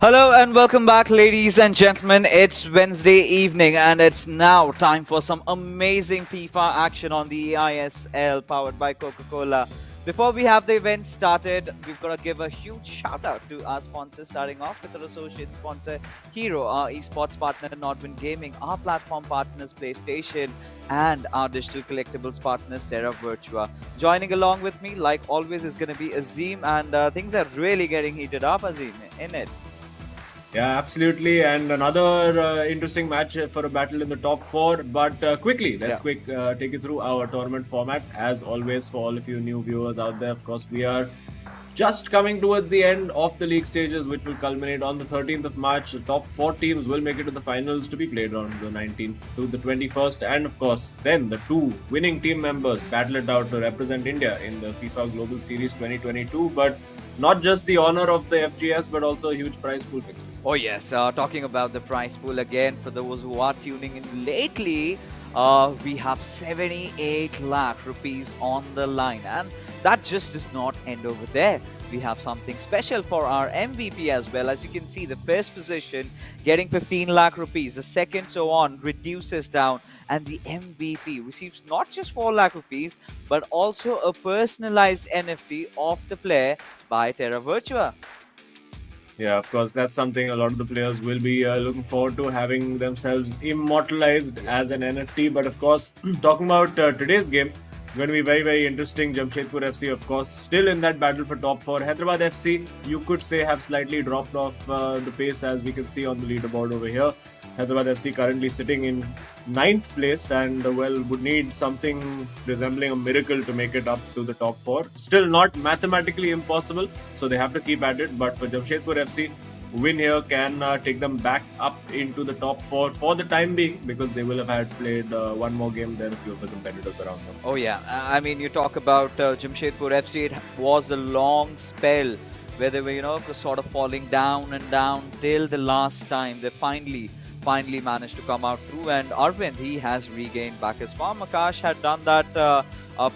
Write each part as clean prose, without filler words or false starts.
Hello and welcome back, ladies and gentlemen. It's Wednesday evening, and it's now time for some amazing FIFA action on the eISL powered by Coca Cola. Before we have the event started, we've got to give a huge shout out to our sponsors, starting off with our associate sponsor, Hero, our esports partner, Nordwind Gaming, our platform partners, PlayStation, and our digital collectibles partners, Terra Virtua. Joining along with me, like always, is going to be Azim, and things are really getting heated up, Azim, in it. Yeah, absolutely. And another interesting match for a battle in the top four. But quickly, let's Yeah. take you through our tournament format. As always, for all of you new viewers out there, of course, we are just coming towards the end of the league stages, which will culminate on the 13th of March. The top four teams will make it to the finals to be played on the 19th to the 21st. And of course, then the two winning team members battle it out to represent India in the FIFA Global Series 2022. But not just the honor of the FGS, but also a huge prize pool fixtures. Oh yes, talking about the prize pool again, for those who are tuning in lately, we have 78 lakh rupees on the line, and that just does not end over there. We have something special for our MVP as well. As you can see, the first position getting 15 lakh rupees, the second so on reduces down, and the MVP receives not just 4 lakh rupees, but also a personalized NFT of the player by Terra Virtua. Yeah, of course, that's something a lot of the players will be looking forward to, having themselves immortalized as an NFT. But of course, talking about today's game, going to be very, very interesting. Jamshedpur FC, of course, still in that battle for top four. Hyderabad FC, you could say, have slightly dropped off the pace, as we can see on the leaderboard over here. Hyderabad FC currently sitting in ninth place and would need something resembling a miracle to make it up to the top four. Still not mathematically impossible, so they have to keep at it. But for Jamshedpur FC, win here can take them back up into the top four for the time being, because they will have had played one more game than a few of the competitors around them. Oh yeah, I mean, you talk about Jamshedpur FC. It was a long spell where they were, sort of falling down and down till the last time they finally managed to come out through. And Arvind, he has regained back his form. Akash had done that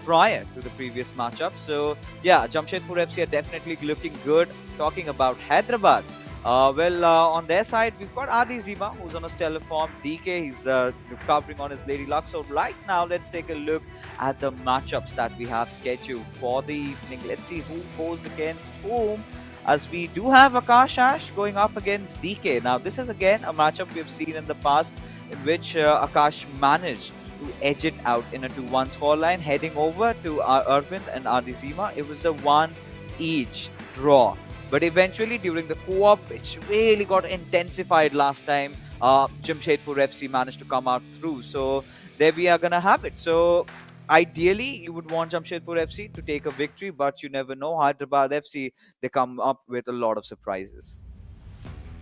prior to the previous matchup. So yeah, Jamshedpur FC are definitely looking good. Talking about Hyderabad. On their side, we've got Adi Zima, who's on a stellar form. DK, he's recovering on his lady luck. So right now, let's take a look at the matchups that we have scheduled for the evening. Let's see who goes against whom, as we do have Akash Ash going up against DK. Now, this is again a matchup we've seen in the past, in which Akash managed to edge it out in a 2-1 scoreline, heading over to Arvind and Adi Zima. It was a 1 each draw. But eventually, during the co-op, which really got intensified last time, Jamshedpur FC managed to come out through. So there we are going to have it. So ideally, you would want Jamshedpur FC to take a victory, but you never know. Hyderabad FC, they come up with a lot of surprises.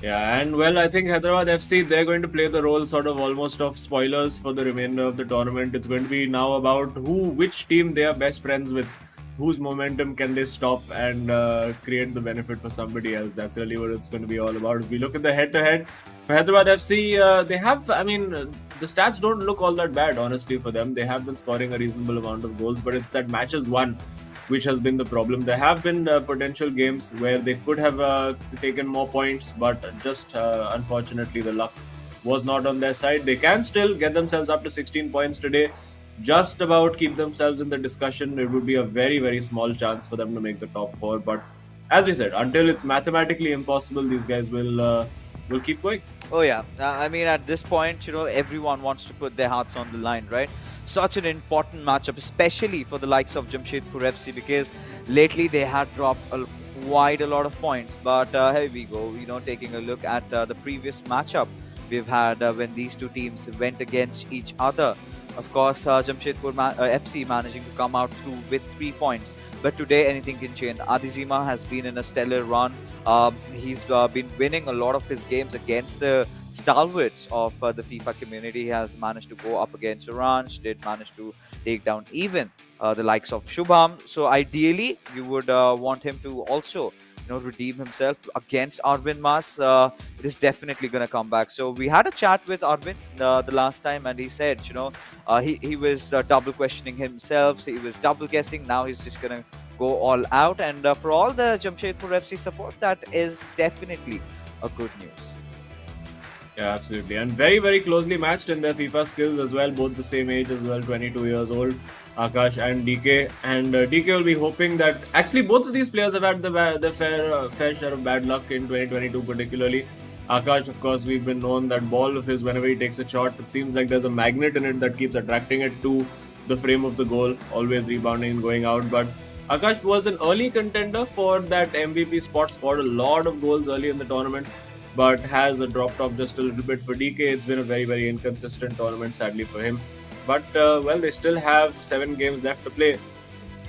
Yeah, and I think Hyderabad FC, they're going to play the role sort of almost of spoilers for the remainder of the tournament. It's going to be now about which team they are best friends with, whose momentum can they stop and create the benefit for somebody else. That's really what it's going to be all about. If we look at the head-to-head for Hyderabad FC, they have, the stats don't look all that bad, honestly, for them. They have been scoring a reasonable amount of goals, but it's that matches won which has been the problem. There have been potential games where they could have taken more points, but just unfortunately the luck was not on their side. They can still get themselves up to 16 points today, just about keep themselves in the discussion. It would be a very, very small chance for them to make the top four, but as we said, until it's mathematically impossible, these guys will keep going. Oh yeah, I mean, at this point, everyone wants to put their hearts on the line, right? Such an important matchup, especially for the likes of Jamshedpur FC, because lately they had dropped quite a lot of points. But here we go, taking a look at the previous matchup we've had when these two teams went against each other. Of course, Jamshedpur FC managing to come out through with 3 points. But today, anything can change. Adizima has been in a stellar run. He's been winning a lot of his games against the stalwarts of the FIFA community. He has managed to go up against Orange, did manage to take down even the likes of Shubham. So ideally, you would want him to also redeem himself against Arvind Mas. It is definitely going to come back. So we had a chat with Arvind the last time, and he said, he was double questioning himself. So he was double guessing. Now he's just going to go all out. And for all the Jamshedpur FC support, that is definitely a good news. Yeah, absolutely. And very, very closely matched in their FIFA skills as well. Both the same age as well, 22 years old, Akash and DK. And DK will be hoping that actually both of these players have had the fair share of bad luck in 2022, particularly. Akash, of course, we've been known that ball of his, whenever he takes a shot, it seems like there's a magnet in it that keeps attracting it to the frame of the goal, always rebounding and going out. But Akash was an early contender for that MVP spot, scored a lot of goals early in the tournament, but has dropped off just a little bit for DK. It's been a very, very inconsistent tournament, sadly for him. But well, they still have 7 games left to play,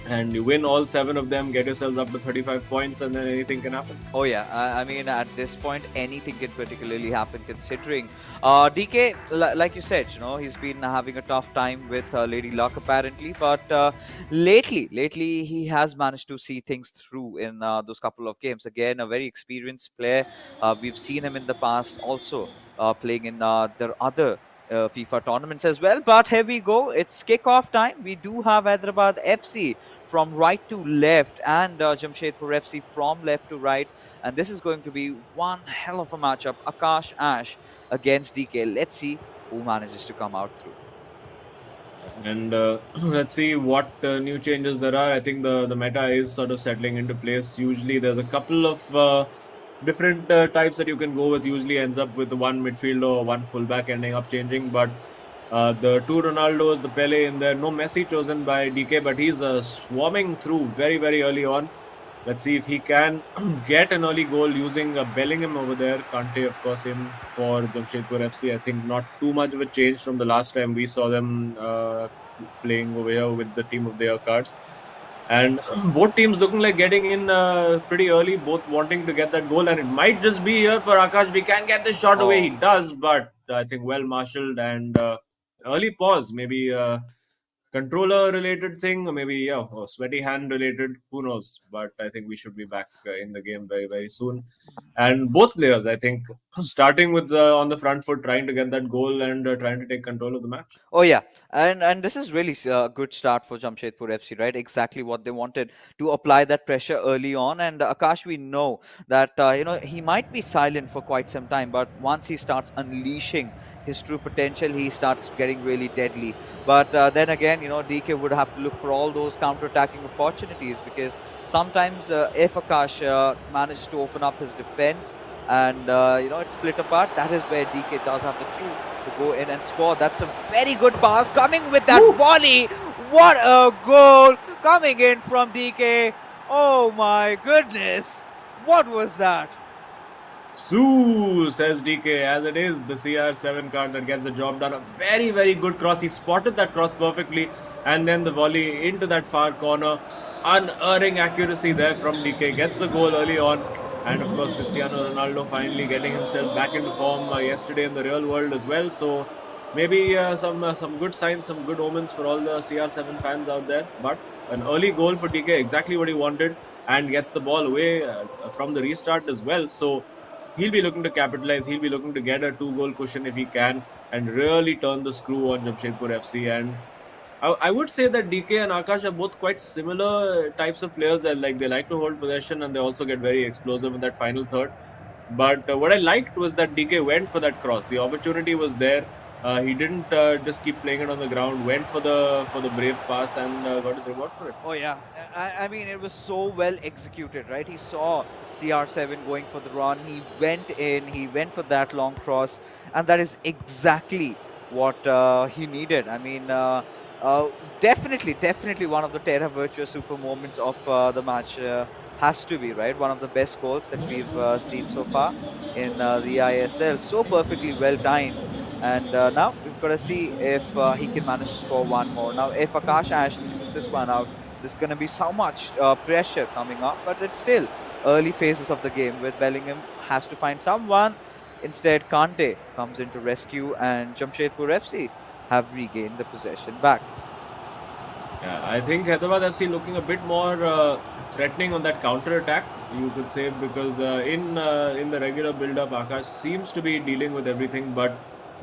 and you win all 7 of them, get yourselves up to 35 points, and then anything can happen. Oh yeah, I mean at this point anything can particularly happen considering DK, like you said, he's been having a tough time with Lady Luck apparently, but lately he has managed to see things through in those couple of games. Again, a very experienced player. We've seen him in the past also playing in their other FIFA tournaments as well. But here we go. It's kickoff time. We do have Hyderabad FC from right to left and Jamshedpur FC from left to right. And this is going to be one hell of a matchup. Akash Ash against DK. Let's see who manages to come out through. And let's see what new changes there are. I think the meta is sort of settling into place. Usually, there's a couple of different types that you can go with. Usually, ends up with one midfielder or one fullback ending up changing. But the two Ronaldos, the Pele in there, no Messi chosen by DK, but he's swarming through very, very early on. Let's see if he can get an early goal using Bellingham over there. Kante, of course, in for Jamshedpur FC. I think not too much of a change from the last time we saw them playing over here with the team of their cards. And both teams looking like getting in pretty early, both wanting to get that goal. And it might just be here for Akash. We can get this shot away. He does, but I think well marshaled and early pause. Maybe controller related thing, or maybe or sweaty hand related, who knows. But I think we should be back in the game very, very soon. And both players, I think, starting with on the front foot, trying to get that goal and trying to take control of the match. Oh yeah, and this is really a good start for Jamshedpur FC, right? Exactly what they wanted, to apply that pressure early on. And Akash, we know that he might be silent for quite some time, but once he starts unleashing his true potential, he starts getting really deadly. But then again, DK would have to look for all those counter-attacking opportunities, because sometimes if Akash manages to open up his defense and it's split apart, that is where DK does have the cue to go in and score. That's a very good pass coming with that volley. What a goal coming in from DK. Oh my goodness. What was that? Sue, says DK, as it is the CR7 card that gets the job done. A very, very good cross. He spotted that cross perfectly, and then the volley into that far corner. Unerring accuracy there from DK. Gets the goal early on. And of course, Cristiano Ronaldo finally getting himself back into form yesterday in the real world as well. So maybe some good signs, some good omens for all the CR7 fans out there. But an early goal for DK, exactly what he wanted, and gets the ball away from the restart as well. So he'll be looking to capitalize. He'll be looking to get a 2-goal cushion if he can, and really turn the screw on Jamshedpur FC. And I would say that DK and Akash are both quite similar types of players. That they like to hold possession, and they also get very explosive in that final third. But what I liked was that DK went for that cross. The opportunity was there. He didn't just keep playing it on the ground. Went for the brave pass and got his reward for it. Oh yeah, I mean it was so well executed, right? He saw CR7 going for the run. He went in. He went for that long cross, and that is exactly what he needed. I mean, definitely one of the Terra Virtua Super moments of the match. Has to be, right? One of the best goals that we've seen so far in the eISL. So perfectly well timed. And now we've got to see if he can manage to score one more. Now, if Akash Ash loses this one out, there's going to be so much pressure coming up. But it's still early phases of the game, with Bellingham has to find someone. Instead, Kante comes in to rescue, and Jamshedpur FC have regained the possession back. Yeah, I think Hyderabad FC looking a bit more threatening on that counter attack, you could say, because in the regular build-up, Akash seems to be dealing with everything. But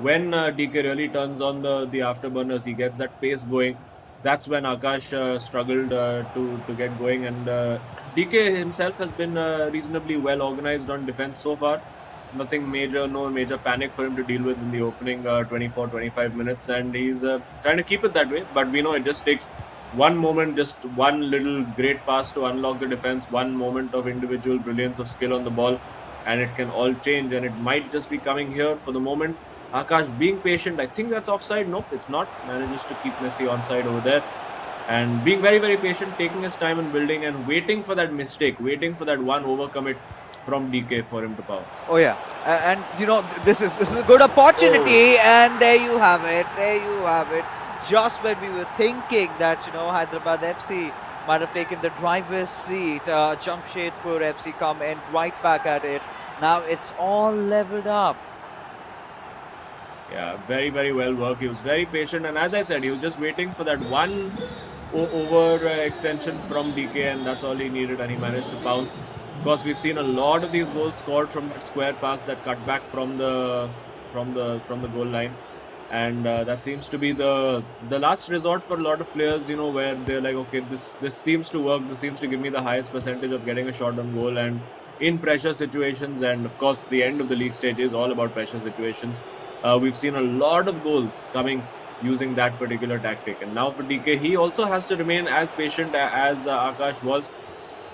when DK really turns on the afterburners, he gets that pace going. That's when Akash struggled to get going, and DK himself has been reasonably well organized on defense so far. nothing major, no major panic for him to deal with in the opening 24-25 minutes, and he's trying to keep it that way. But we know it just takes one moment, just one little great pass to unlock the defense, one moment of individual brilliance of skill on the ball, and it can all change. And it might just be coming here for the moment. Akash being patient. I think that's offside. Nope, it's not. Manages to keep Messi onside over there. And being very, very patient, taking his time in building and waiting for that mistake, waiting for that one overcommit from DK for him to pounce. Oh yeah, and this is a good opportunity, and there you have it. There you have it. Just when we were thinking that Hyderabad FC might have taken the driver's seat, Jamshedpur FC come in right back at it. Now it's all leveled up. Yeah, very, very well worked. He was very patient, and as I said, he was just waiting for that one over extension from DK, and that's all he needed, and he managed to pounce. Of course, we've seen a lot of these goals scored from that square pass, that cut back from the goal line, and that seems to be the last resort for a lot of players. Where they're like, okay, this seems to work. This seems to give me the highest percentage of getting a shot on goal, and in pressure situations, and of course, the end of the league stage is all about pressure situations. We've seen a lot of goals coming using that particular tactic. And now for DK, he also has to remain as patient as Akash was.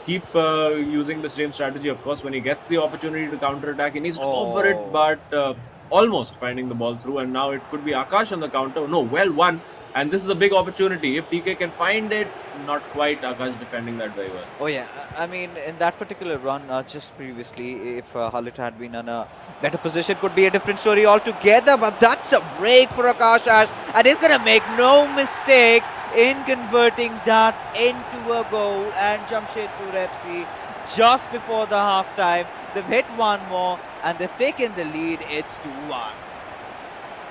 Keep using the same strategy. Of course, when he gets the opportunity to counter-attack, he needs to go for it, but almost finding the ball through. And now it could be Akash on the counter. No, well won. And this is a big opportunity. If DK can find it, not quite. Akash defending that very well. Oh yeah, I mean, in that particular run, just previously, if Halit had been in a better position, could be a different story altogether. But that's a break for Akash Ash, and he's gonna make no mistake in converting that into a goal. And Jamshedpur FC, just before the half-time, they've hit one more, and they've taken the lead. It's 2-1.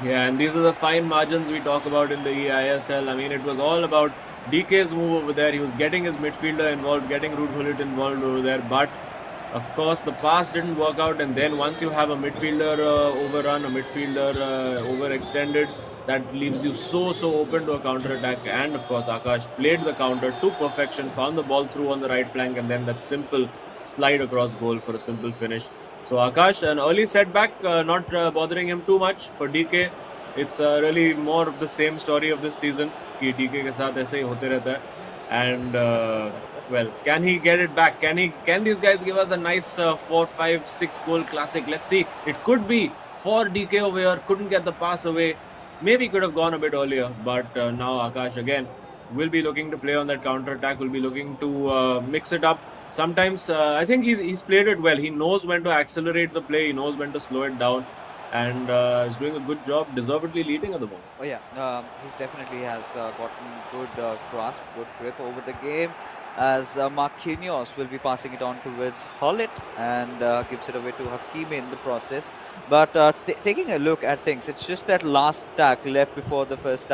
Yeah, and these are the fine margins we talk about in the eISL. I mean, it was all about DK's move over there. He was getting his midfielder involved, getting Ruud Gullit involved over there. But, of course, the pass didn't work out. And then once you have a midfielder overrun, a midfielder overextended, that leaves you so open to a counter-attack. And, of course, Akash played the counter to perfection, found the ball through on the right flank, and then that simple slide across goal for a simple finish. So Akash, an early setback, not bothering him too much. For DK, it's really more of the same story of this season. कि DK के साथ ऐसे ही होते रहता है. And well, can he get it back? Can these guys give us a nice 4, 5, 6 goal classic? Let's see. It could be for DK over here. Couldn't get the pass away. Maybe could have gone a bit earlier. But now Akash again will be looking to play on that counter attack. Will be looking to mix it up. Sometimes I think he's played it well. He knows when to accelerate the play. He knows when to slow it down, and is doing a good job, deservedly leading at the moment. Oh yeah, he's definitely has gotten good grasp, good grip over the game. As Marquinhos will be passing it on towards Hullet and gives it away to Hakimi in the process. But taking a look at things, it's just that last attack left before the first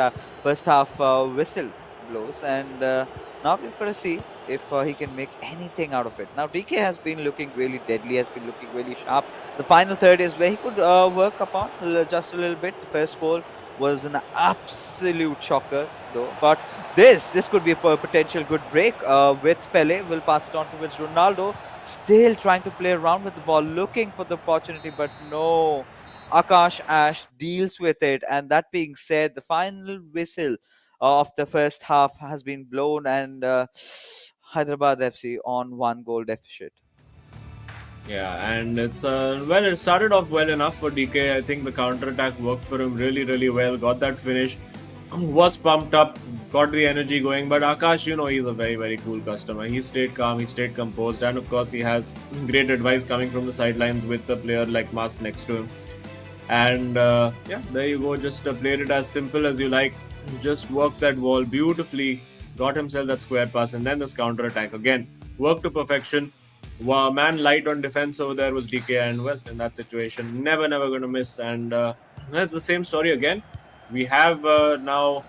half whistle blows, and now we've got to see if he can make anything out of it. Now DK has been looking really deadly, has been looking really sharp. The final third is where he could work upon just a little bit. The first goal was an absolute shocker though, but this could be a potential good break with Pele. Will pass it on towards Ronaldo, still trying to play around with the ball, looking for the opportunity, but no. Akash Ash deals with it, and that being said, the final whistle of the first half has been blown, and Hyderabad FC on 1 goal deficit. Yeah, and it's well, it started off well enough for DK. I think the counter attack worked for him really, really well. Got that finish, was pumped up, got the energy going. But Akash, he's a very, very cool customer. He stayed calm, he stayed composed, and of course, he has great advice coming from the sidelines with a player like Mas next to him. And yeah, there you go. Just played it as simple as you like. Just worked that wall beautifully. Got himself that square pass, and then this counter attack again worked to perfection. Man light on defense over there was DK, and well, in that situation, never going to miss. And that's the same story again. We have now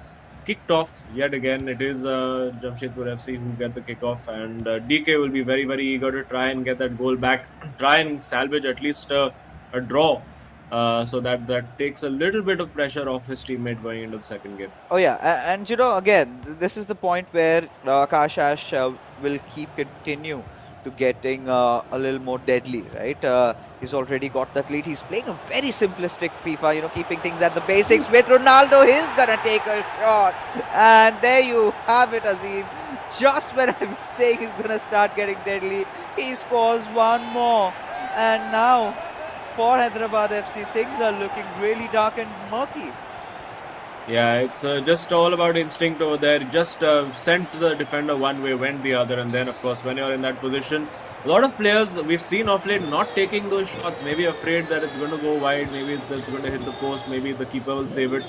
kicked off yet again. It is Jamshedpur FC who get the kickoff, and DK will be very, very eager to try and get that goal back, try and salvage at least a draw. So that takes a little bit of pressure off his teammate going into the second game. Oh yeah, and again, this is the point where Akash Ash will continue to getting a little more deadly, right? He's already got that lead. He's playing a very simplistic FIFA, keeping things at the basics with Ronaldo. He's gonna take a shot, and there you have it, Azim. Just when I was saying he's gonna start getting deadly, he scores one more, and now for Hyderabad FC, things are looking really dark and murky. Yeah, it's just all about instinct over there. Just sent the defender one way, went the other, and then of course when you're in that position, a lot of players we've seen of late not taking those shots. Maybe afraid that it's going to go wide, maybe it's going to hit the post, maybe the keeper will save it.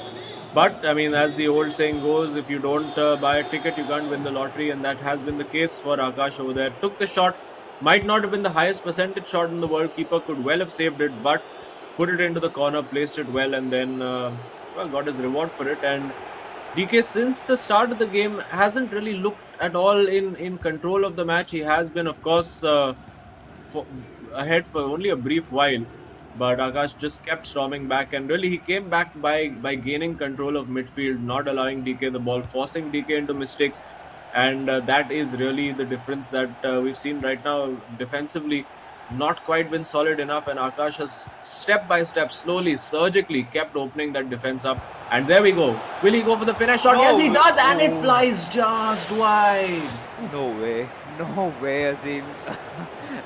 But I mean, as the old saying goes, if you don't buy a ticket, you can't win the lottery, and that has been the case for Akash over there. Took the shot, might not have been the highest percentage shot in the world. Keeper could well have saved it, but put it into the corner, placed it well, and then got his reward for it. And DK, since the start of the game, hasn't really looked at all in control of the match. He has been, of course, for, ahead for only a brief while, but Akash just kept storming back, and really he came back by gaining control of midfield, not allowing DK the ball, forcing DK into mistakes, and that is really the difference that we've seen right now defensively. Not quite been solid enough, and Akash has step by step, slowly, surgically kept opening that defense up. And there we go. Will he go for the finish shot? Yes, he does, and it flies just wide. No way. No way, Azim.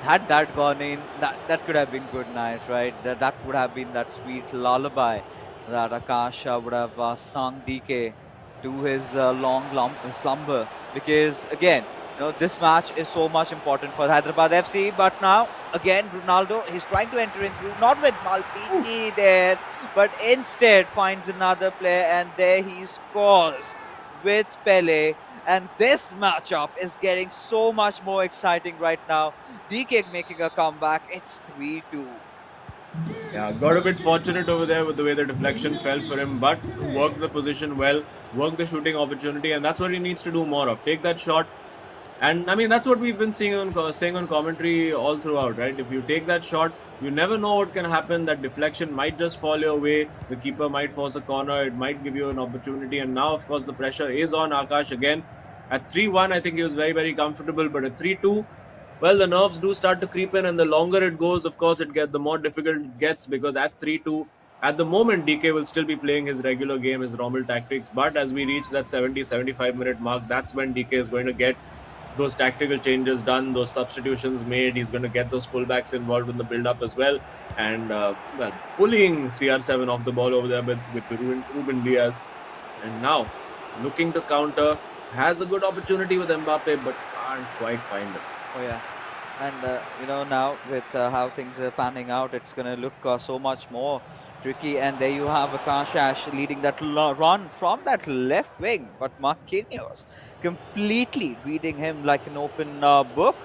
Had that gone in, that could have been good night, right? That would have been that sweet lullaby that Akash would have sung DK to his slumber. Because again, this match is so much important for Hyderabad FC. But now, again, Ronaldo, he's trying to enter in through, not with Maldini there, but instead finds another player, and there he scores with Pele. And this matchup is getting so much more exciting right now. DK making a comeback. It's 3-2. Yeah, got a bit fortunate over there with the way the deflection fell for him, but worked the position well, worked the shooting opportunity, and that's what he needs to do more of. Take that shot, and I mean that's what we've been saying on commentary all throughout, right? If you take that shot, you never know what can happen. That deflection might just fall your way. The keeper might force a corner. It might give you an opportunity. And now, of course, the pressure is on Akash again. At 3-1, I think he was very, very comfortable. But at 3-2, well, the nerves do start to creep in, and the longer it goes, of course, the more difficult it gets, because at 3-2, at the moment, DK will still be playing his regular game, his normal tactics. But as we reach that 70-75 minute mark, that's when DK is going to get those tactical changes done, those substitutions made. He's going to get those fullbacks involved in the build-up as well. And, pulling CR7 off the ball over there with Ruben Diaz. And now, looking to counter, has a good opportunity with Mbappe, but can't quite find it. Oh, yeah. And, now with how things are panning out, it's going to look so much more tricky. And there you have Akash leading that run from that left wing. But Marquinhos completely reading him like an open book,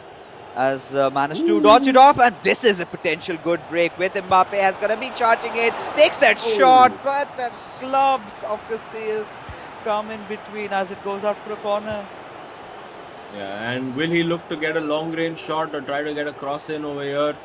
has managed to dodge it off. And this is a potential good break with Mbappe. Has going to be charging it. Takes that shot, but the gloves of Casillas come in between as it goes out for a corner. Yeah, and will he look to get a long range shot or try to get a cross in over here?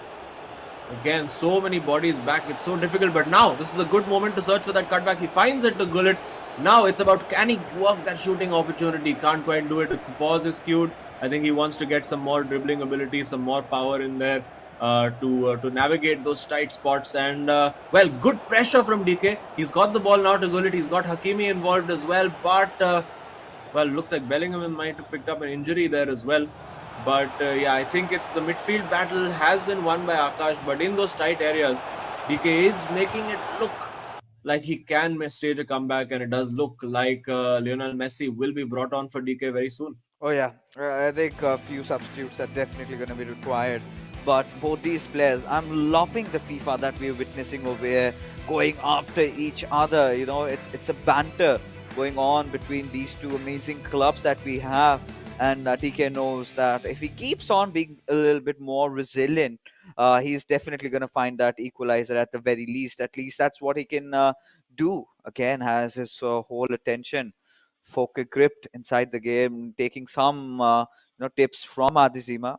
Again, so many bodies back. It's so difficult. But now, this is a good moment to search for that cutback. He finds it to Gullit. Now it's about, can he work that shooting opportunity? Can't quite do it. The pause is skewed. I think he wants to get some more dribbling ability, some more power in there to navigate those tight spots. And, well, good pressure from DK. He's got the ball now to Gullit. He's got Hakimi involved as well. But... well, looks like Bellingham might have picked up an injury there as well. But yeah, I think the midfield battle has been won by Akash. But in those tight areas, DK is making it look like he can stage a comeback. And it does look like Lionel Messi will be brought on for DK very soon. Oh, yeah. I think a few substitutes are definitely going to be required. But both these players, I'm loving the FIFA that we're witnessing over here, going after each other. It's a banter going on between these two amazing clubs that we have. And TK knows that if he keeps on being a little bit more resilient, he's definitely going to find that equalizer at the very least. At least that's what he can do. Again, has his whole attention focus gripped inside the game, taking some tips from Adizima.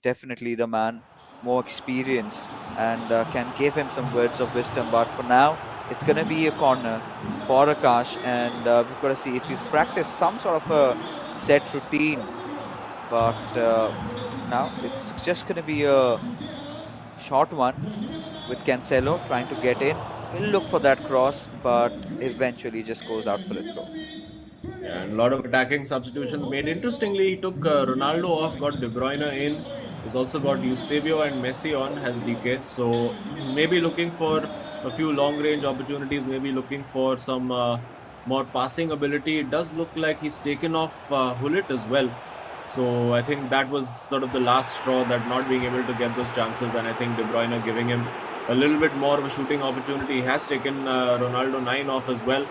Definitely the man more experienced, and can give him some words of wisdom. But for now, it's going to be a corner for Akash, and we've got to see if he's practiced some sort of a set routine. But Now it's just going to be a short one with Cancelo trying to get in. We'll look for that cross, but eventually just goes out for a throw. Yeah, and a lot of attacking substitutions made. Interestingly, he took Ronaldo off, got De Bruyne in. He's also got Eusebio and Messi on, has DK. So maybe looking for a few long range opportunities, maybe looking for some more passing ability. It does look like he's taken off Hullet as well. So I think that was sort of the last straw, that not being able to get those chances. And I think De Bruyne giving him a little bit more of a shooting opportunity. He has taken Ronaldo 9 off as well.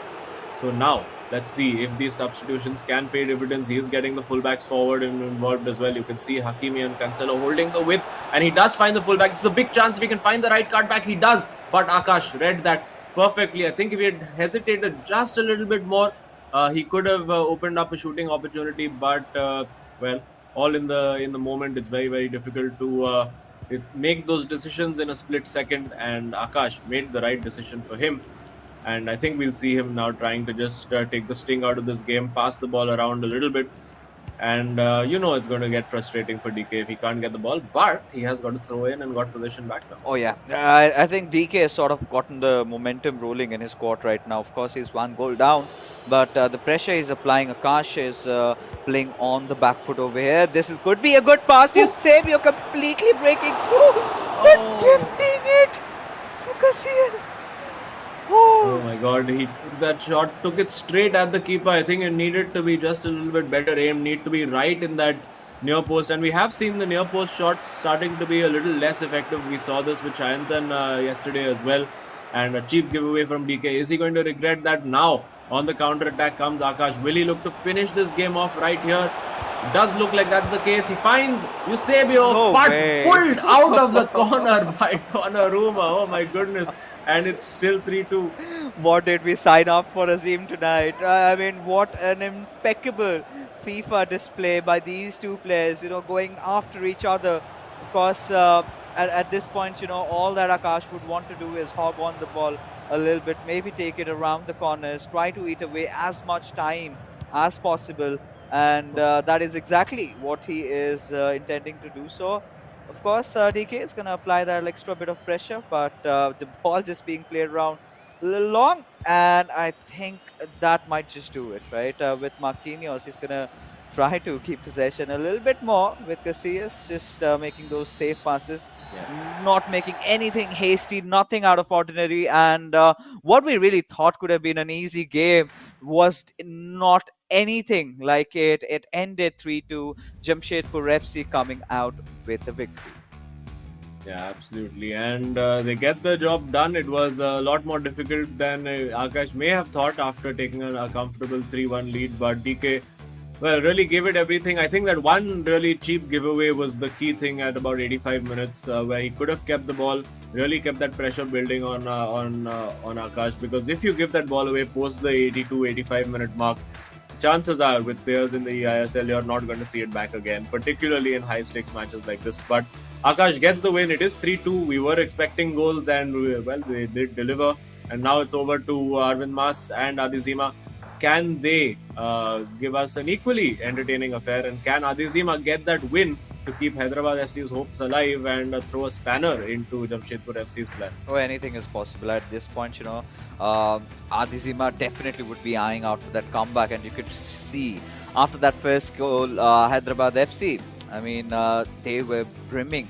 So now let's see if these substitutions can pay dividends. He is getting the fullbacks forward and involved as well. You can see Hakimi and Cancelo holding the width, and he does find the fullback. It's a big chance if he can find the right card back. He does, but Akash read that perfectly. I think if he had hesitated just a little bit more, he could have opened up a shooting opportunity. But well, all in the moment. It's very difficult to make those decisions in a split second, and Akash made the right decision for him. And I think we'll see him now trying to just take the sting out of this game, pass the ball around a little bit. And it's going to get frustrating for DK if he can't get the ball, but he has got to throw in and got possession back now. Oh yeah, I think DK has sort of gotten the momentum rolling in his court right now. Of course, he's one goal down, but the pressure he's applying. Akash is playing on the back foot over here. Could be a good pass. You save. You're completely breaking through, but gifting it to Casillas. Oh my god, that shot took it straight at the keeper. I think it needed to be just a little bit better aim, need to be right in that near post. And we have seen the near post shots starting to be a little less effective. We saw this with Chayanthan yesterday as well. And a cheap giveaway from DK. Is he going to regret that now? On the counter attack comes Akash. Will he look to finish this game off right here? It does look like that's the case. He finds Eusebio, but pulled out of the corner by Donnarumma. Oh my goodness. And it's still 3-2. What did we sign up for, Azim, tonight? I mean, what an impeccable FIFA display by these two players, going after each other. Of course, at this point, all that Akash would want to do is hog on the ball a little bit, maybe take it around the corners, try to eat away as much time as possible. And that is exactly what he is intending to do. So, of course, DK is going to apply that extra bit of pressure, but the ball just being played around a little long, and I think that might just do it, right? With Marquinhos, he's going to try to keep possession a little bit more with Casillas, just making those safe passes, not making anything hasty, nothing out of ordinary. And what we really thought could have been an easy game was not anything like it. It ended 3-2. Jamshedpur FC coming out with the victory. Yeah, absolutely. And they get the job done. It was a lot more difficult than Akash may have thought after taking a comfortable 3-1 lead. But DK, well, really gave it everything. I think that one really cheap giveaway was the key thing at about 85 minutes, where he could have kept the ball, really kept that pressure building on Akash. Because if you give that ball away post the 82-85 minute mark, chances are with players in the eISL, you're not going to see it back again, particularly in high stakes matches like this. But Akash gets the win. It is 3-2. We were expecting goals, and well, they did deliver. And now it's over to Arvind Mas and Adizima. Can they give us an equally entertaining affair? And can Adizima get that win to keep Hyderabad FC's hopes alive and throw a spanner into Jamshedpur FC's plans? Oh, anything is possible at this point, Adizima definitely would be eyeing out for that comeback, and you could see after that first goal, Hyderabad FC, I mean, they were brimming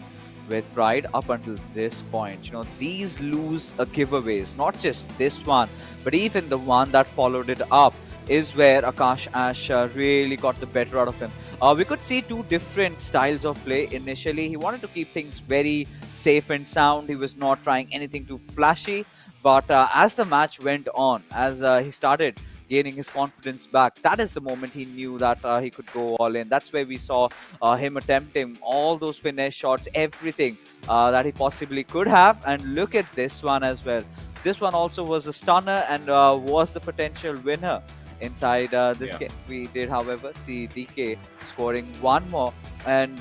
with pride up until this point. These lose giveaways, not just this one, but even the one that followed it up is where Akash Ash really got the better out of him. We could see two different styles of play initially. He wanted to keep things very safe and sound. He was not trying anything too flashy. But as the match went on, as he started gaining his confidence back, that is the moment he knew that he could go all in. That's where we saw him attempting all those finesse shots, everything that he possibly could have. And look at this one as well. This one also was a stunner and was the potential winner inside this game. We did, however, see DK scoring one more. And,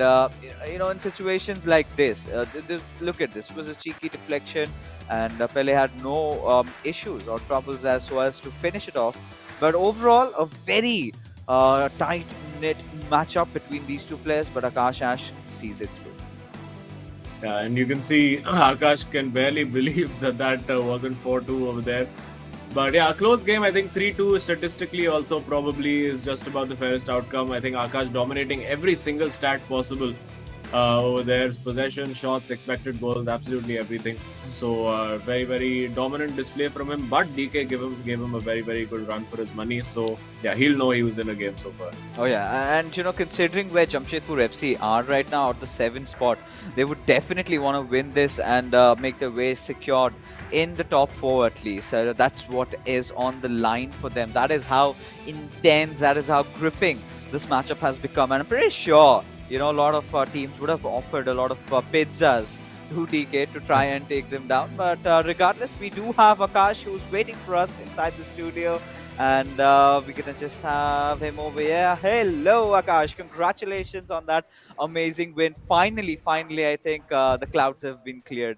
in situations like this, look at this. It was a cheeky deflection, and Pele had no issues or troubles as to finish it off. But overall, a very tight knit matchup between these two players, but Akash Ash sees it through. Yeah, and you can see Akash can barely believe that wasn't 4-2 over there. But yeah, a close game. I think 3-2 statistically also probably is just about the fairest outcome. I think Akash dominating every single stat possible over there. Possession, shots, expected goals, absolutely everything. So very, very dominant display from him. But DK gave him a very, very good run for his money. So yeah, he'll know he was in a game so far. Oh yeah, and considering where Jamshedpur FC are right now at the 7th spot, they would definitely want to win this and make their way secured in the top 4 at least. That's what is on the line for them. That is how intense, that is how gripping this matchup has become. And I'm pretty sure, a lot of teams would have offered a lot of pizzas to DK to try and take them down. But regardless, we do have Akash who's waiting for us inside the studio. And we're going to just have him over here. Hello, Akash. Congratulations on that amazing win. Finally, I think the clouds have been cleared.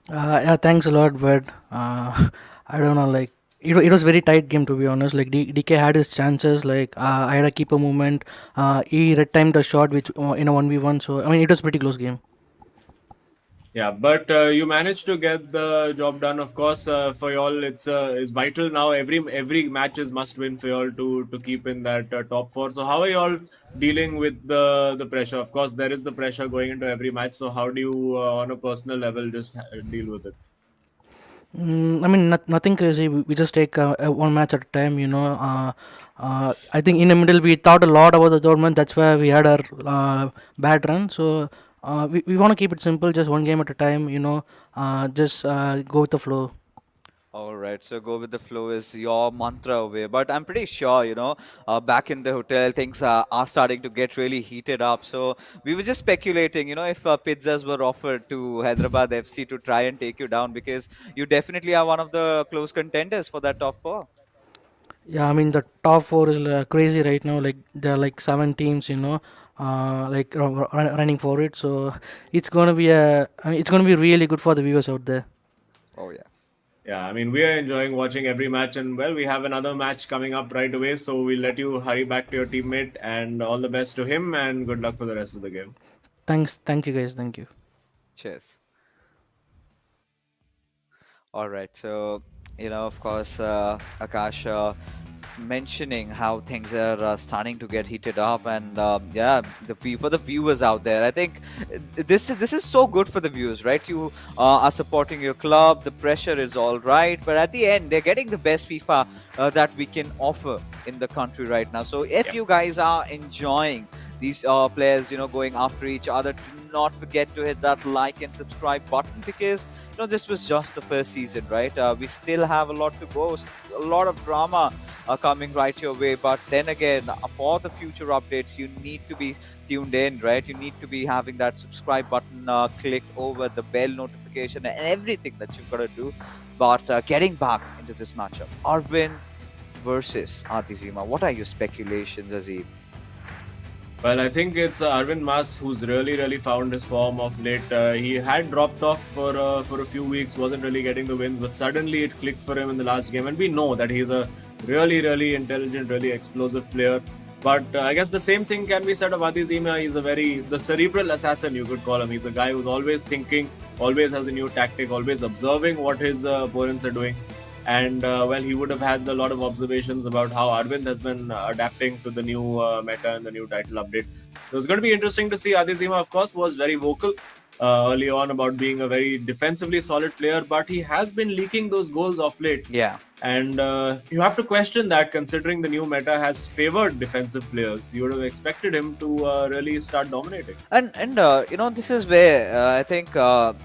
Yeah, thanks a lot, but I don't know, like it was very tight game to be honest. Like DK had his chances, like I had a keeper movement. He red timed a shot which in a 1v1. So I mean, it was pretty close game. Yeah, but you managed to get the job done. Of course, for y'all, it's vital now. Every match is must win for y'all to keep in that top 4. So how are y'all dealing with the pressure? Of course, there is the pressure going into every match. So how do you, on a personal level, just deal with it? I mean, nothing crazy. We just take one match at a time. I think in the middle we thought a lot about the tournament. That's why we had our bad run. So we want to keep it simple, just one game at a time. Just go with the flow. All right, so go with the flow is your mantra over. But I'm pretty sure, back in the hotel, things are starting to get really heated up. So we were just speculating, if pizzas were offered to Hyderabad FC to try and take you down, because you definitely are one of the close contenders for that top 4. Yeah, I mean the top 4 is crazy right now. Like there are like 7 teams, like running for it. So it's gonna be it's gonna be really good for the viewers out there. Oh, yeah. Yeah, I mean, we are enjoying watching every match, and well, we have another match coming up right away. So we'll let you hurry back to your teammate, and all the best to him, and good luck for the rest of the game. Thank you guys, thank you. Cheers. All right, so, of course, Akash, mentioning how things are starting to get heated up, and yeah, for the viewers out there, I think this is so good for the viewers, right? You are supporting your club, the pressure is all right, but at the end they're getting the best FIFA that we can offer in the country right now. So if Yep. you guys are enjoying these players going after each other, do not forget to hit that like and subscribe button, because this was just the first season, right? We still have a lot to go, a lot of drama coming right your way. But then again, for the future updates, you need to be tuned in, right? You need to be having that subscribe button clicked over, the bell notification, and everything that you've got to do. But getting back into this matchup, Arvin versus Adizima, what are your speculations, Azim? Well, I think it's Arvind Mas who's really, really found his form of late. He had dropped off for a few weeks, wasn't really getting the wins, but suddenly it clicked for him in the last game. And we know that he's a really, really intelligent, really explosive player. But I guess the same thing can be said of Adi Zima. He's the cerebral assassin, you could call him. He's a guy who's always thinking, always has a new tactic, always observing what his opponents are doing. And well, he would have had a lot of observations about how Arvind has been adapting to the new meta and the new title update. So it's going to be interesting to see. Adizima, of course, was very vocal early on about being a very defensively solid player, but he has been leaking those goals off late. Yeah. And you have to question that, considering the new meta has favored defensive players. You would have expected him to really start dominating. And this is where I think a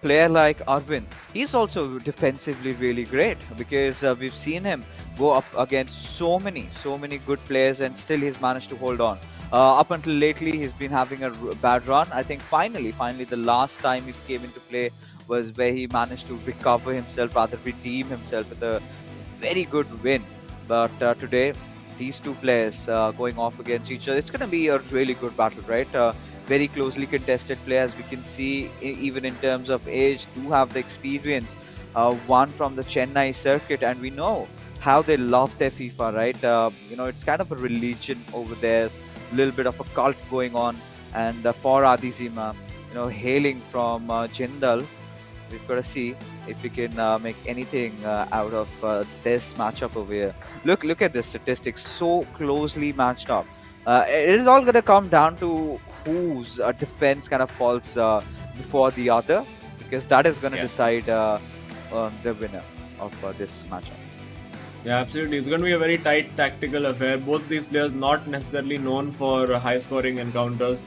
player like Arvind, he's also defensively really great, because we've seen him go up against so many good players, and still he's managed to hold on. Up until lately, he's been having a bad run. I think finally, the last time he came into play was where he managed to recover himself, rather redeem himself with a very good win. But today, these two players going off against each other, it's going to be a really good battle, right? Very closely contested players. We can see, even in terms of age, do have the experience. One from the Chennai circuit, and we know that Arvind is going to be able to take them down. But Akash, how they love their FIFA, right? It's kind of a religion over there, a little bit of a cult going on. And for Adizima, hailing from Jindal, we've got to see if we can make anything out of this matchup over here. Look at the statistics, so closely matched up. It is all going to come down to whose defense kind of falls before the other, because that is going to Yeah. decide the winner of this matchup. Yeah, absolutely. It's going to be a very tight tactical affair. Both these players not necessarily known for high-scoring encounters.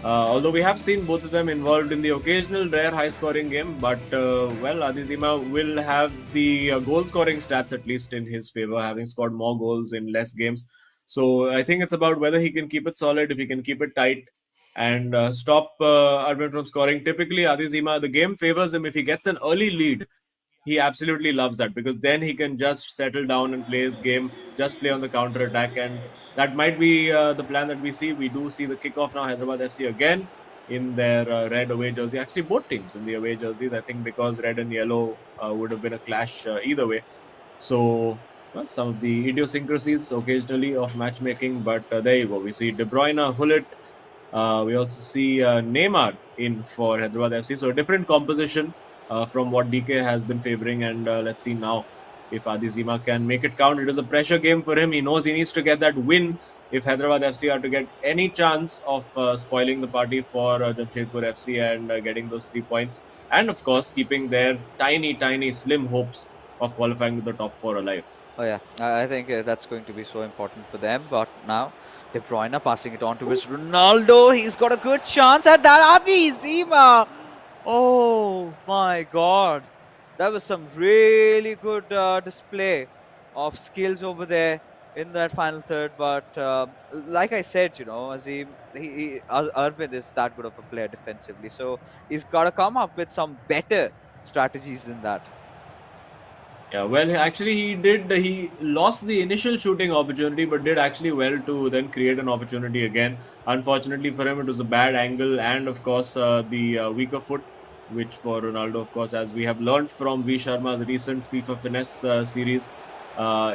Although we have seen both of them involved in the occasional rare high-scoring game, but Adizima will have the goal-scoring stats at least in his favor, having scored more goals in less games. So I think it's about whether he can keep it solid, if he can keep it tight, and stop Arvind from scoring. Typically, Adizima, the game favors him if he gets an early lead. He absolutely loves that, because then he can just settle down and play his game, just play on the counter attack, and that might be the plan that we see. We do see the kickoff now. Hyderabad FC again in their red away jersey. Actually, both teams in the away jerseys. I think because red and yellow would have been a clash either way. So, well, some of the idiosyncrasies occasionally of matchmaking, but there you go. We see De Bruyne, Hullet. We also see Neymar in for Hyderabad FC. So, a different composition from what DK has been favoring. And let's see now if Adizima can make it count. It is a pressure game for him. He knows he needs to get that win if Hyderabad FC are to get any chance of spoiling the party for Jamshedpur FC and getting those 3 points. And of course, keeping their tiny, tiny, slim hopes of qualifying to the top four alive. Oh yeah, I think that's going to be so important for them. But now, De Bruyne passing it on to his Ronaldo. He's got a good chance at that. Adizima. Oh my God, that was some really good display of skills over there in that final third. But like I said, Azim, Arvind is that good of a player defensively, so he's got to come up with some better strategies than that. Yeah, well, actually, he did. He lost the initial shooting opportunity, but did actually well to then create an opportunity again. Unfortunately for him, it was a bad angle, and of course, the weaker foot, which for Ronaldo, of course, as we have learned from V Sharma's recent FIFA Finesse series,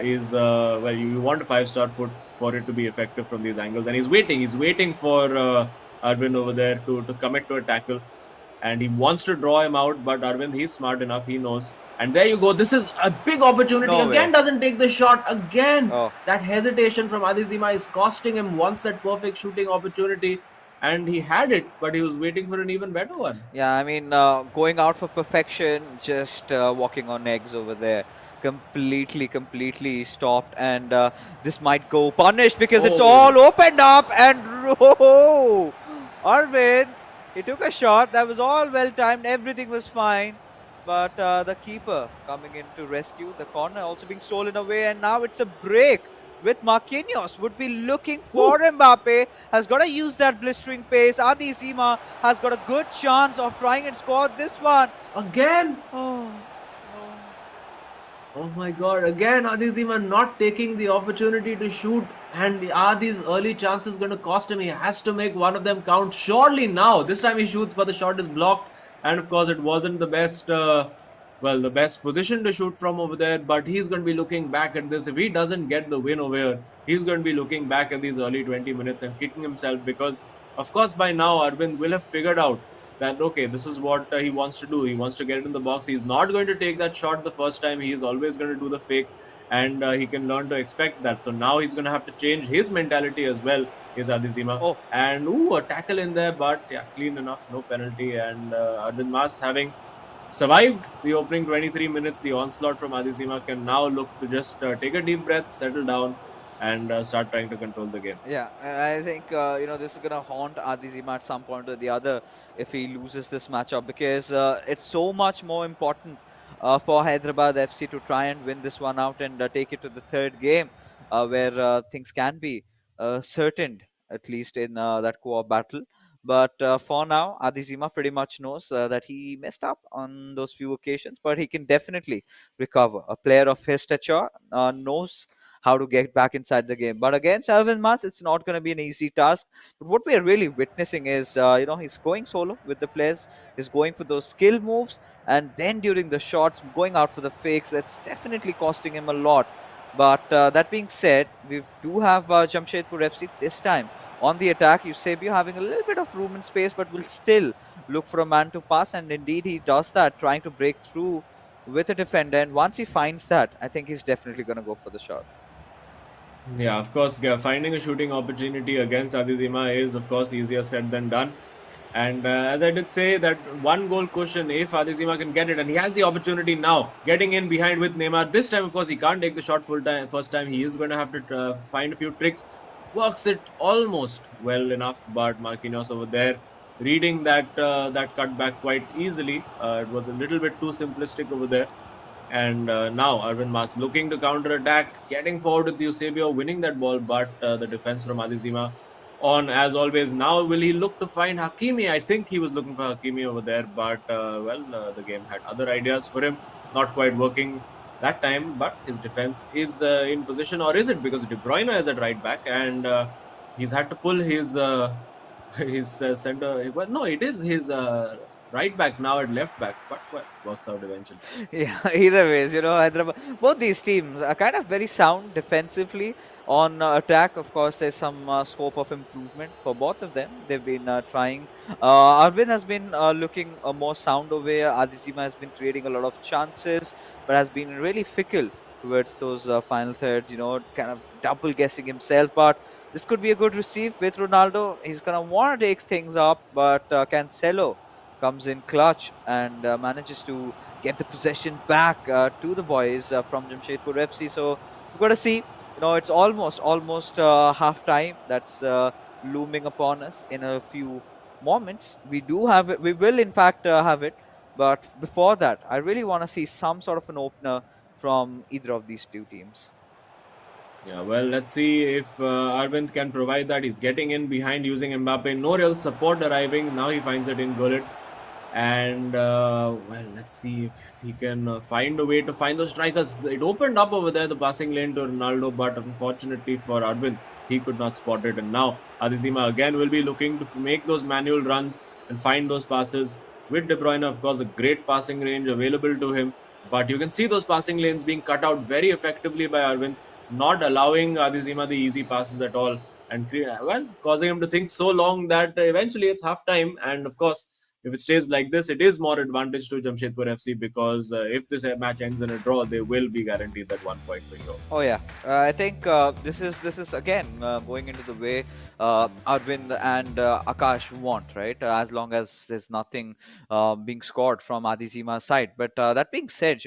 is well, you want a 5-star foot for it to be effective from these angles, and he's waiting. He's waiting for Arvind over there to commit to a tackle, and he wants to draw him out, but Arvind, he's smart enough. He knows. And there you go. This is a big opportunity. No Again, way. doesn't take the shot. Again, Oh. that hesitation from Adizima is costing him once that perfect shooting opportunity. And he had it, but he was waiting for an even better one. Yeah, I mean, going out for perfection, just walking on eggs over there. Completely stopped. And this might go punished because it's Oh. all opened up. And oh, Arvind, he took a shot. That was all well timed. Everything was fine. But the keeper coming in to rescue the corner, also being stolen away. And now it's a break with Marquinhos. Would be looking for Mbappe. Has got to use that blistering pace. Adizima has got a good chance of trying and score this one. Again. Oh, Oh my god, again Adizima not taking the opportunity to shoot, and are these early chances going to cost him? He has to make one of them count. Surely now, this time he shoots, but the shot is blocked, and of course it wasn't the best, the best position to shoot from over there, but he's going to be looking back at this. If he doesn't get the win over here, he's going to be looking back at these early 20 minutes and kicking himself, because of course by now Arvind will have figured out that okay, this is what he wants to do. He wants to get it in the box. He's not going to take that shot the first time. He is always going to do the fake, and he can learn to expect that. So now he's going to have to change his mentality as well. Is Adizima. Oh. And a tackle in there, but yeah, clean enough, no penalty. And Arvind Mas, having survived the opening 23 minutes, the onslaught from Adizima, can now look to just take a deep breath, settle down, and start trying to control the game. yeah, I think this is gonna haunt Adizima at some point or the other if he loses this matchup, because it's so much more important for Hyderabad FC to try and win this one out and take it to the third game, where things can be certain, at least in that co-op battle. But for now, Adizima pretty much knows that he messed up on those few occasions, but he can definitely recover. A player of his stature knows how to get back inside the game. But against Alvin Mas, it's not going to be an easy task. But what we are really witnessing is, he's going solo with the players. He's going for those skill moves, and then during the shots, going out for the fakes. That's definitely costing him a lot. But that being said, we do have Jamshedpur FC this time on the attack. Eusebio having a little bit of room and space, but will still look for a man to pass. And indeed, he does that, trying to break through with a defender. And once he finds that, I think he's definitely going to go for the shot. Yeah, of course, finding a shooting opportunity against Adizima is, of course, easier said than done. And as I did say, that one goal cushion, if Adizima can get it, and he has the opportunity now, getting in behind with Neymar. This time, of course, he can't take the shot full time. First time, he is going to have to find a few tricks. Works it almost well enough, but Marquinhos over there reading that cutback quite easily. It was a little bit too simplistic over there. And now Arvind Mas looking to counter attack, getting forward with Eusebio, winning that ball, but the defense from Adizima on as always. Now will he look to find Hakimi? I think he was looking for Hakimi over there, but the game had other ideas for him, not quite working that time. But his defense is in position, or is it because De Bruyne is at right back and he's had to pull his his center? Well, no, it is his right back now at left back, but well, works out eventually. Yeah, either ways, Hyderabad, both these teams are kind of very sound defensively. On attack, of course, there's some scope of improvement for both of them. They've been trying. Arvind has been looking more sound over here. Adizima has been creating a lot of chances, but has been really fickle towards those final thirds, kind of double guessing himself. But this could be a good receive with Ronaldo. He's going to want to take things up, but Cancelo comes in clutch and manages to get the possession back to the boys from Jamshedpur FC. So we've got to see. It's almost half time. That's looming upon us in a few moments. We do have it. We will, in fact, have it. But before that, I really want to see some sort of an opener from either of these two teams. Yeah, well, let's see if Arvind can provide that. He's getting in behind using Mbappe. No real support arriving. Now he finds it in Gullit. And, well, let's see if he can find a way to find those strikers. It opened up over there, the passing lane to Ronaldo, but unfortunately for Arvind, he could not spot it. And now Adizima again will be looking to make those manual runs and find those passes. With De Bruyne, of course, a great passing range available to him. But you can see those passing lanes being cut out very effectively by Arvind, not allowing Adizima the easy passes at all, and well, causing him to think so long that eventually it's half time. And of course, if it stays like this, it is more advantage to Jamshedpur FC because if this match ends in a draw, they will be guaranteed that 1 point for sure. Oh yeah, I think this is again going into the way Arvind and Akash want, right? As long as there's nothing being scored from Adizima's side. But that being said,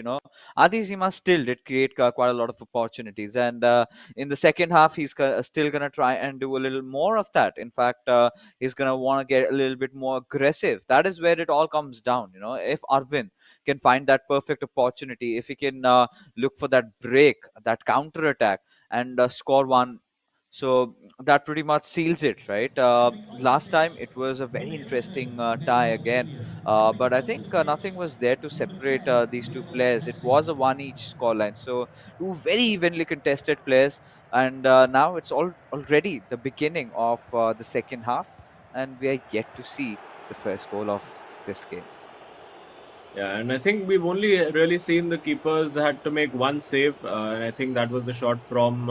Adizima still did create quite a lot of opportunities, and in the second half, he's still gonna try and do a little more of that. In fact, he's gonna want to get a little bit more aggressive. That is where it all comes down. If Arvind can find that perfect opportunity, if he can look for that break, that counter attack, and score one. So that pretty much seals it, right? Last time it was a very interesting tie again, but I think nothing was there to separate these two players. It was a one each scoreline, so two very evenly contested players, and now it's already the beginning of the second half, and we are yet to see the first goal of this game. Yeah, and I think we've only really seen the keepers had to make one save, and I think that was the shot from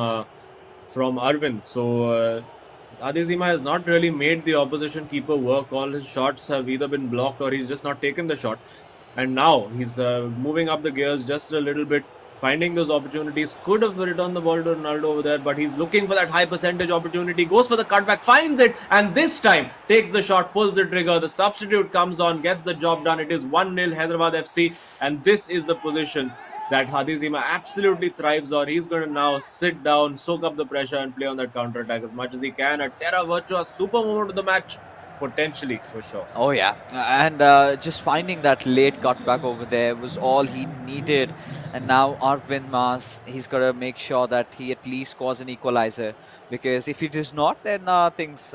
Arvind. So Adezima has not really made the opposition keeper work. All his shots have either been blocked or he's just not taken the shot. And now he's moving up the gears just a little bit, finding those opportunities. Could have returned the ball to Ronaldo over there, but he's looking for that high percentage opportunity. Goes for the cutback, finds it, and this time takes the shot, pulls the trigger. The substitute comes on, gets the job done. It is 1-0 Hyderabad FC, and this is the position that Hadizima absolutely thrives on. He's going to now sit down, soak up the pressure, and play on that counter attack as much as he can. A Terra Virtua super moment of the match, potentially for sure. Oh yeah, and just finding that late cutback over there was all he needed. And now Arvind Mas, he's got to make sure that he at least scores an equalizer, because if he does not, then things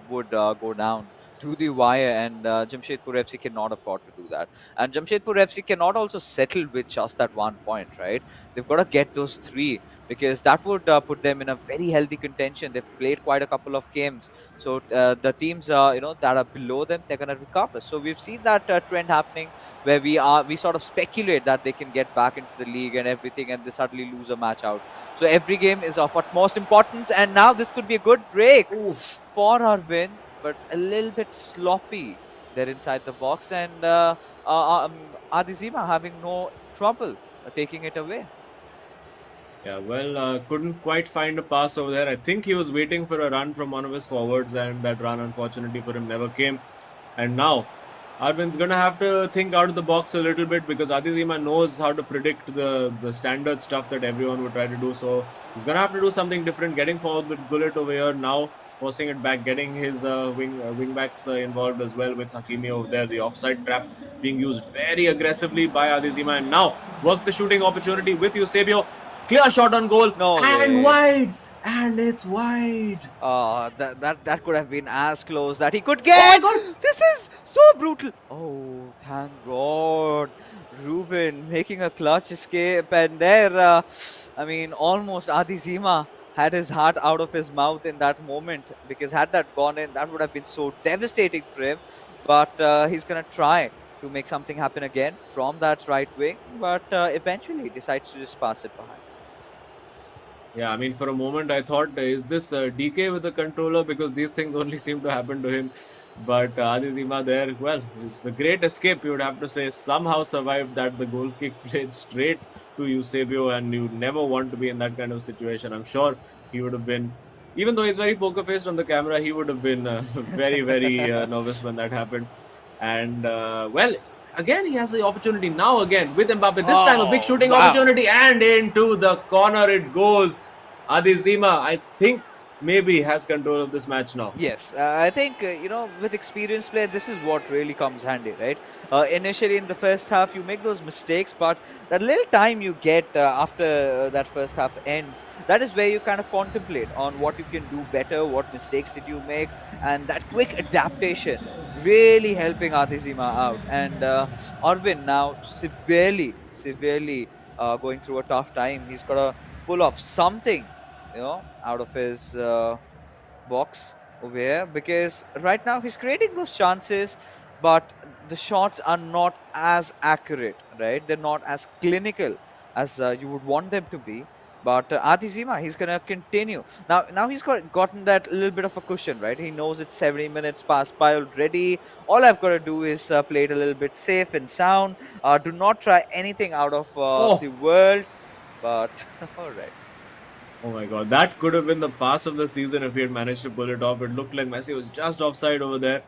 would go down to the wire, and Jamshedpur FC cannot afford to do that. And Jamshedpur FC cannot also settle with just that 1 point, right? They've got to get those three, because that would put them in a very healthy contention. They've played quite a couple of games, so the teams that are below them, they're going to recover. So we've seen that trend happening, where we sort of speculate that they can get back into the league and everything, and they suddenly lose a match out. So every game is of utmost importance, and now this could be a good break Oof. for our win, but a little bit sloppy there inside the box, and Adizima having no trouble taking it away. Yeah, well, couldn't quite find a pass over there. I think he was waiting for a run from one of his forwards, and that run, unfortunately for him, never came. And now, Arvin's gonna have to think out of the box a little bit, because Adizima knows how to predict the standard stuff that everyone would try to do. So he's gonna have to do something different. Getting forward with Gullit over here now, forcing it back, getting his wing backs involved as well with Hakimi over there. The offside trap being used very aggressively by Adizima, and now works the shooting opportunity with Eusebio. Clear shot on goal, No and way. wide, and it's wide. That could have been as close that he could Oh my get. God! This is so brutal. Oh, thank God. Ruben making a clutch escape, and there, almost Adizima had his heart out of his mouth in that moment, because had that gone in, that would have been so devastating for him. But he's gonna try to make something happen again from that right wing, but eventually he decides to just pass it behind. Yeah, I mean, for a moment I thought, is this DK with the controller? Because these things only seem to happen to him. But Adizima there, well, the great escape, you would have to say, somehow survived that. The goal kick played straight to Eusebio, and you never want to be in that kind of situation. I'm sure he would have been, even though he's very poker faced on the camera, he would have been very, very nervous when that happened. And well, again, he has the opportunity now again with Mbappe. This time a big Oh, shooting wow. opportunity, and into the corner it goes. Adizima, I think, maybe has control of this match now. Yes, I think with experienced player, this is what really comes handy, right? Initially in the first half, you make those mistakes, but that little time you get after that first half ends, that is where you kind of contemplate on what you can do better, what mistakes did you make, and that quick adaptation really helping Adizima out. And Arvin now severely going through a tough time. He's got to pull off something, out of his box over here, because right now he's creating those chances, but the shots are not as accurate, right? They're not as clinical as you would want them to be. But Adizima, he's gonna continue now. Now he's gotten that little bit of a cushion, right? He knows it's 70 minutes passed by already. All I've got to do is play it a little bit safe and sound. Do not try anything out of the Oh, world. But all right. oh my God, that could have been the pass of the season if he had managed to pull it off. It looked like Messi was just offside over there.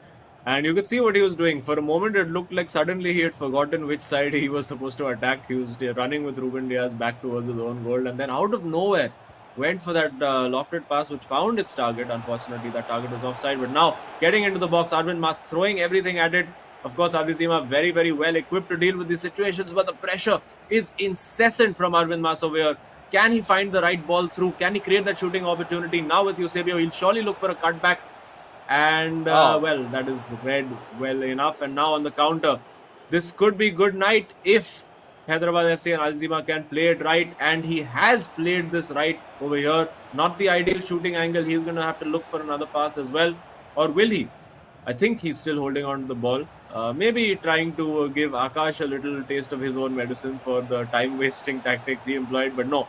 And you could see what he was doing. For a moment, it looked like suddenly he had forgotten which side he was supposed to attack. He was running with Ruben Diaz back towards his own goal. And then out of nowhere, went for that lofted pass, which found its target. Unfortunately, that target was offside. But now, getting into the box, Arvind Mas throwing everything at it. Of course, Adizima very, very well equipped to deal with these situations. But the pressure is incessant from Arvind Mas over here. Can he find the right ball through? Can he create that shooting opportunity? Now with Eusebio, he'll surely look for a cutback. And Oh, well, that is read well enough. And now on the counter, this could be good night if Hyderabad FC and Alzima can play it right. And he has played this right over here. Not the ideal shooting angle. He's going to have to look for another pass as well. Or will he? I think he's still holding on to the ball. Maybe trying to give Akash a little taste of his own medicine for the time wasting tactics he employed. But no,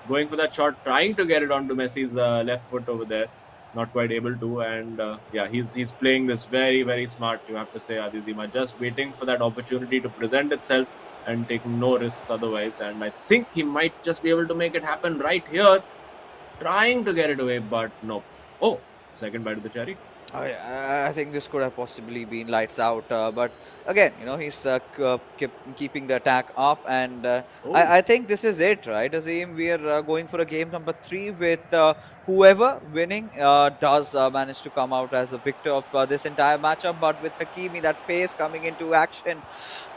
going for that shot, trying to get it onto Messi's left foot over there. Not quite able to. And yeah, he's playing this very, very smart, you have to say, Adizima. Just waiting for that opportunity to present itself and taking no risks otherwise. And I think he might just be able to make it happen right here. Trying to get it away, but no. Oh, second bite of the cherry. I think this could have possibly been lights out, but again, he's keeping the attack up, and Oh, I think this is it, right, Azim? We are going for a game number 3 with whoever winning does manage to come out as the victor of this entire matchup. But with Hakimi, that pace coming into action,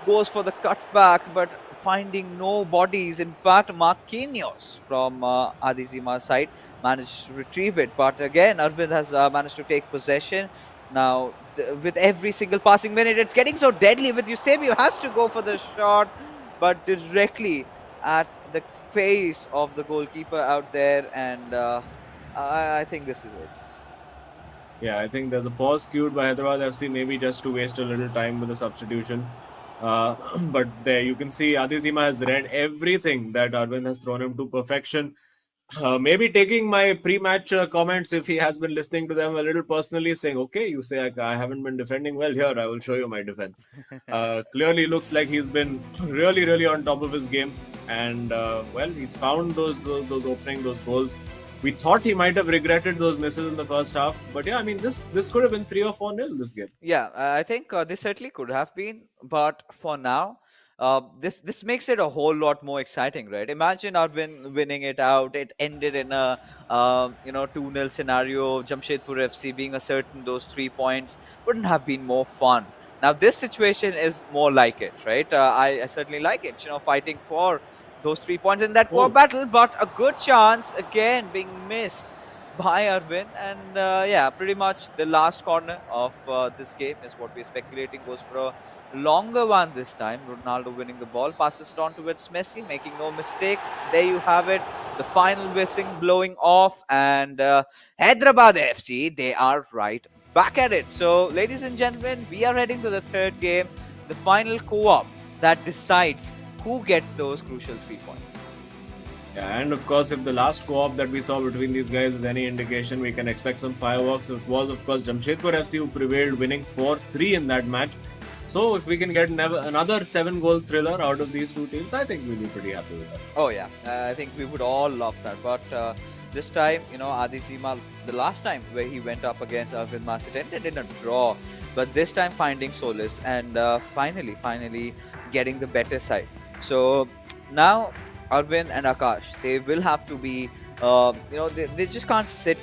goes for the cutback, but finding no bodies. In fact, Marquinhos from Adizima's side managed to retrieve it. But again, Arvind has managed to take possession. Now, with every single passing minute. It's getting so deadly with Eusebio has to go for the shot, but directly at the face of the goalkeeper out there, and I think this is it. Yeah, I think there's a pause cued by Hyderabad FC, maybe just to waste a little time with the substitution. But there you can see Adizima has read everything that Arvind has thrown him to perfection. Maybe taking my pre-match comments, if he has been listening to them a little personally, saying, "Okay, you say I haven't been defending well here. I will show you my defense." Clearly, looks like he's been really, really on top of his game, and well, he's found those openings, those goals. We thought he might have regretted those misses in the first half, but yeah, I mean this could have been 3 or 4-0 this game. Yeah, I think this certainly could have been, but for now, this makes it a whole lot more exciting, right? Imagine Arvind winning it out. It ended in a 2-0 scenario. Jamshedpur FC being a certain those 3 points wouldn't have been more fun. Now this situation is more like it, right? I certainly like it. Fighting for those 3 points in that core Oh, battle, but a good chance again being missed by Arvin, and yeah, pretty much the last corner of this game is what we're speculating goes for a longer one this time. Ronaldo winning the ball, passes it on towards Messi, making no mistake. There you have it, the final whistle blowing off, and Hyderabad FC, they are right back at it. So, ladies and gentlemen, we are heading to the third game, the final co-op that decides who gets those crucial 3 points. yeah, and of course, if the last co-op that we saw between these guys is any indication, we can expect some fireworks. It was, of course, Jamshedpur FC who prevailed, winning 4-3 in that match. So, if we can get another 7-goal thriller out of these two teams, I think we'll be pretty happy with that. Oh yeah, I think we would all love that. But this time, Adi Zima, the last time where he went up against Arvind Mas, it ended in a draw. But this time finding solace and finally getting the better side. So now Arvind and Akash, they will have to be, they just can't sit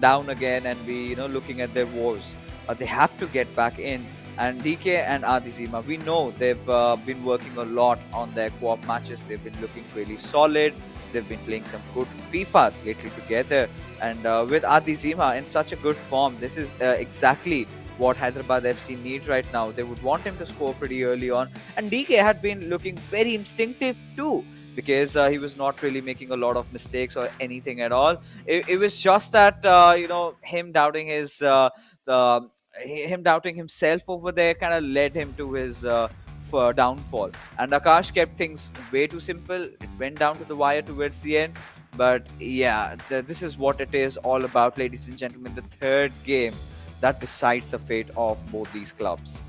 down again and be, looking at their woes. They have to get back in. And DK and Adizima, we know they've been working a lot on their co-op matches. They've been looking really solid. They've been playing some good FIFA lately together. And with Adizima in such a good form, this is exactly what Hyderabad FC need right now. They would want him to score pretty early on. And DK had been looking very instinctive too, because he was not really making a lot of mistakes or anything at all. It was just that, him doubting him doubting himself over there kind of led him to his downfall. And Akash kept things way too simple. It went down to the wire towards the end. But yeah, this is what it is all about, ladies and gentlemen. The third game that decides the fate of both these clubs.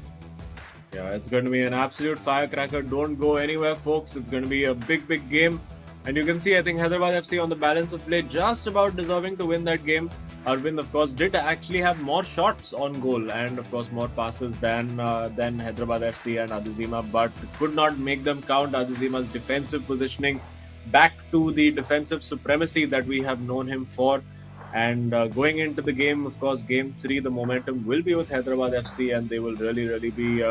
Yeah, it's going to be an absolute firecracker. Don't go anywhere, folks. It's going to be a big, big game. And you can see, I think Hyderabad FC on the balance of play just about deserving to win that game. Arvind, of course, did actually have more shots on goal and, of course, more passes than Hyderabad FC and Adizima, but could not make them count. Adizima's defensive positioning back to the defensive supremacy that we have known him for. And going into the game, of course, game 3, the momentum will be with Hyderabad FC, and they will really, really be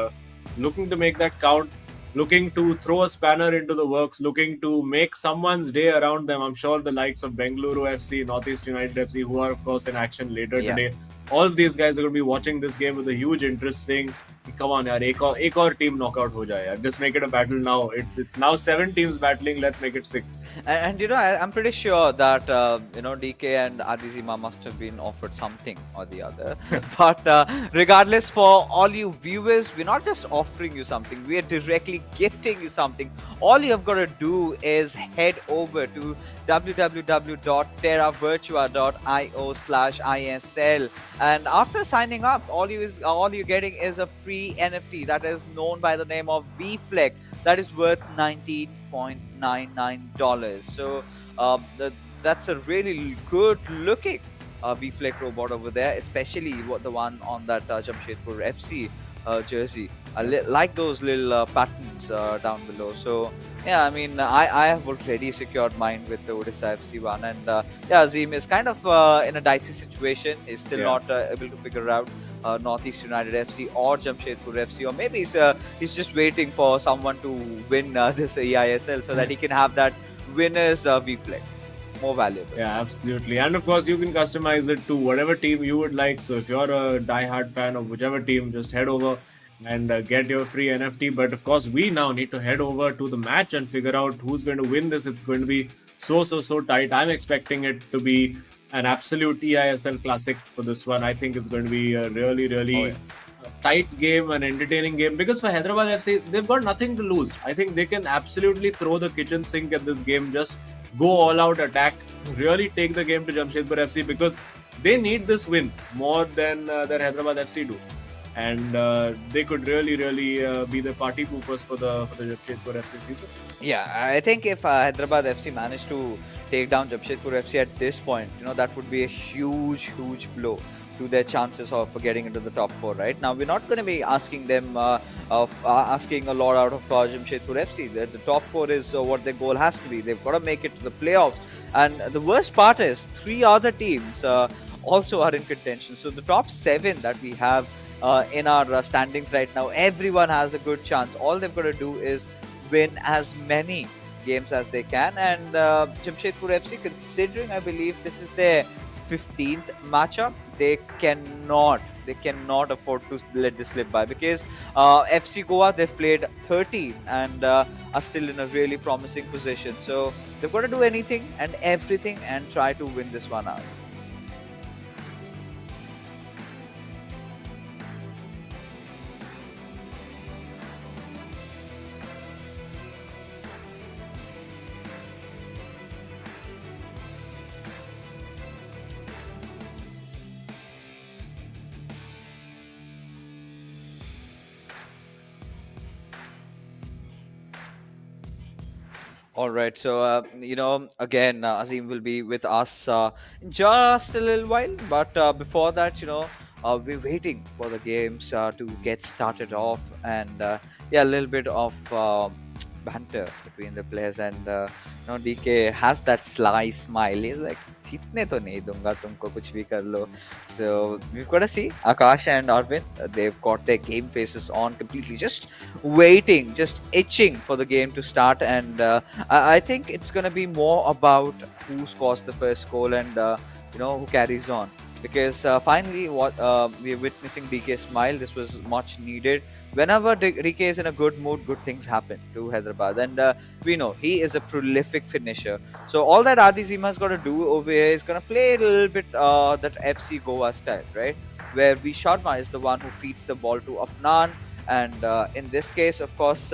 looking to make that count, looking to throw a spanner into the works, looking to make someone's day around them. I'm sure the likes of Bengaluru FC, Northeast United FC, who are, of course, in action later today, all of these guys are going to be watching this game with a huge interest, saying, come on, yaar, ek aur team knockout ho jaye, yaar. Just make it a battle now. It's now 7 teams battling. Let's make it 6. And I'm pretty sure that DK and Adizima must have been offered something or the other. But regardless, for all you viewers, we're not just offering you something, we are directly gifting you something. All you have got to do is head over to www.terravirtua.io/ISL, and after signing up, all you're getting is a free NFT that is known by the name of VFleck, that is worth $19.99. So that's a really good looking VFleck robot over there, especially the one on that Jamshedpur FC jersey. I like those little patterns down below. So yeah, I mean, I have already secured mine with the Odisha FC one, and yeah, Azim is kind of in a dicey situation. He's still not able to figure out Northeast United FC or Jamshedpur FC, or maybe he's just waiting for someone to win this eISL so that he can have that winner's VFleck. more valuable. Yeah, absolutely. And of course, you can customize it to whatever team you would like. So if you're a die-hard fan of whichever team, just head over and get your free NFT. But of course, we now need to head over to the match and figure out who's going to win this. It's going to be so tight. I'm expecting it to be an absolute eISL classic for this one. I think it's going to be a really tight game, an entertaining game, because for Hyderabad FC, they've got nothing to lose. I think they can absolutely throw the kitchen sink at this game, just go all out, attack, really take the game to Jamshedpur FC, because they need this win more than their Hyderabad FC do. And they could really be the party poopers for the Jamshedpur FC season. Yeah, I think if Hyderabad FC managed to take down Jamshedpur FC at this point, that would be a huge blow to their chances of getting into the top 4. Right now, we're not going to be asking them asking a lot out of Jamshedpur FC. The top 4 is what their goal has to be. They've got to make it to the playoffs, and the worst part is 3 other teams also are in contention. So the top 7 that we have in our standings right now, everyone has a good chance. All they've got to do is win as many games as they can, and Jamshedpur FC, considering I believe this is their 15th matchup, they cannot afford to let this slip by, because FC Goa, they've played 13 and are still in a really promising position. So they've got to do anything and everything and try to win this one out. All right, so again, Azim will be with us in just a little while, but before that, we're waiting for the games to get started off, and a little bit of banter between the players, and DK has that sly smile. He's like, "Jeetne to nahi dunga tumko, kuch bhi kar lo." So we've got to see Akash and Arvind. They've got their game faces on completely, just waiting, just itching for the game to start. And I think it's going to be more about who scores the first goal and who carries on. Because finally, what we're witnessing DK smile. This was much needed. Whenever DK is in a good mood, good things happen to Hyderabad, and we know he is a prolific finisher. So all that Adi Zima has got to do over here is going to play a little bit that FC Goa style, right? Where V Sharma is the one who feeds the ball to Apnan, and in this case, of course,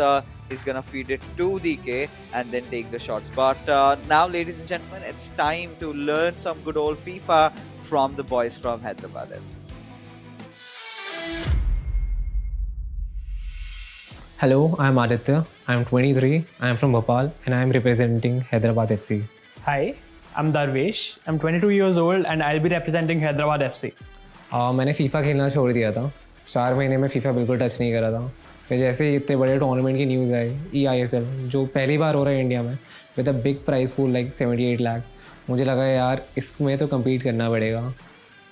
he's going to feed it to DK and then take the shots. But now, ladies and gentlemen, it's time to learn some good old FIFA from the boys from Hyderabad FC. Hello, I'm Aditya. I'm 23. I'm from Bhopal and I'm representing Hyderabad FC. Hi, I'm Darvesh. I'm 22 years old and I'll be representing Hyderabad FC. मैंने FIFA खेलना छोड़ दिया था. 4 महीने में FIFA बिल्कुल touch नहीं करा था. फिर जैसे ही इतने बड़े टूर्नामेंट की न्यूज़ आई, eISL, जो पहली बार हो रहा है इंडिया में, with a big prize pool like 78 lakh, मुझे लगा यार इसमें तो कम्पीट करना पड़ेगा.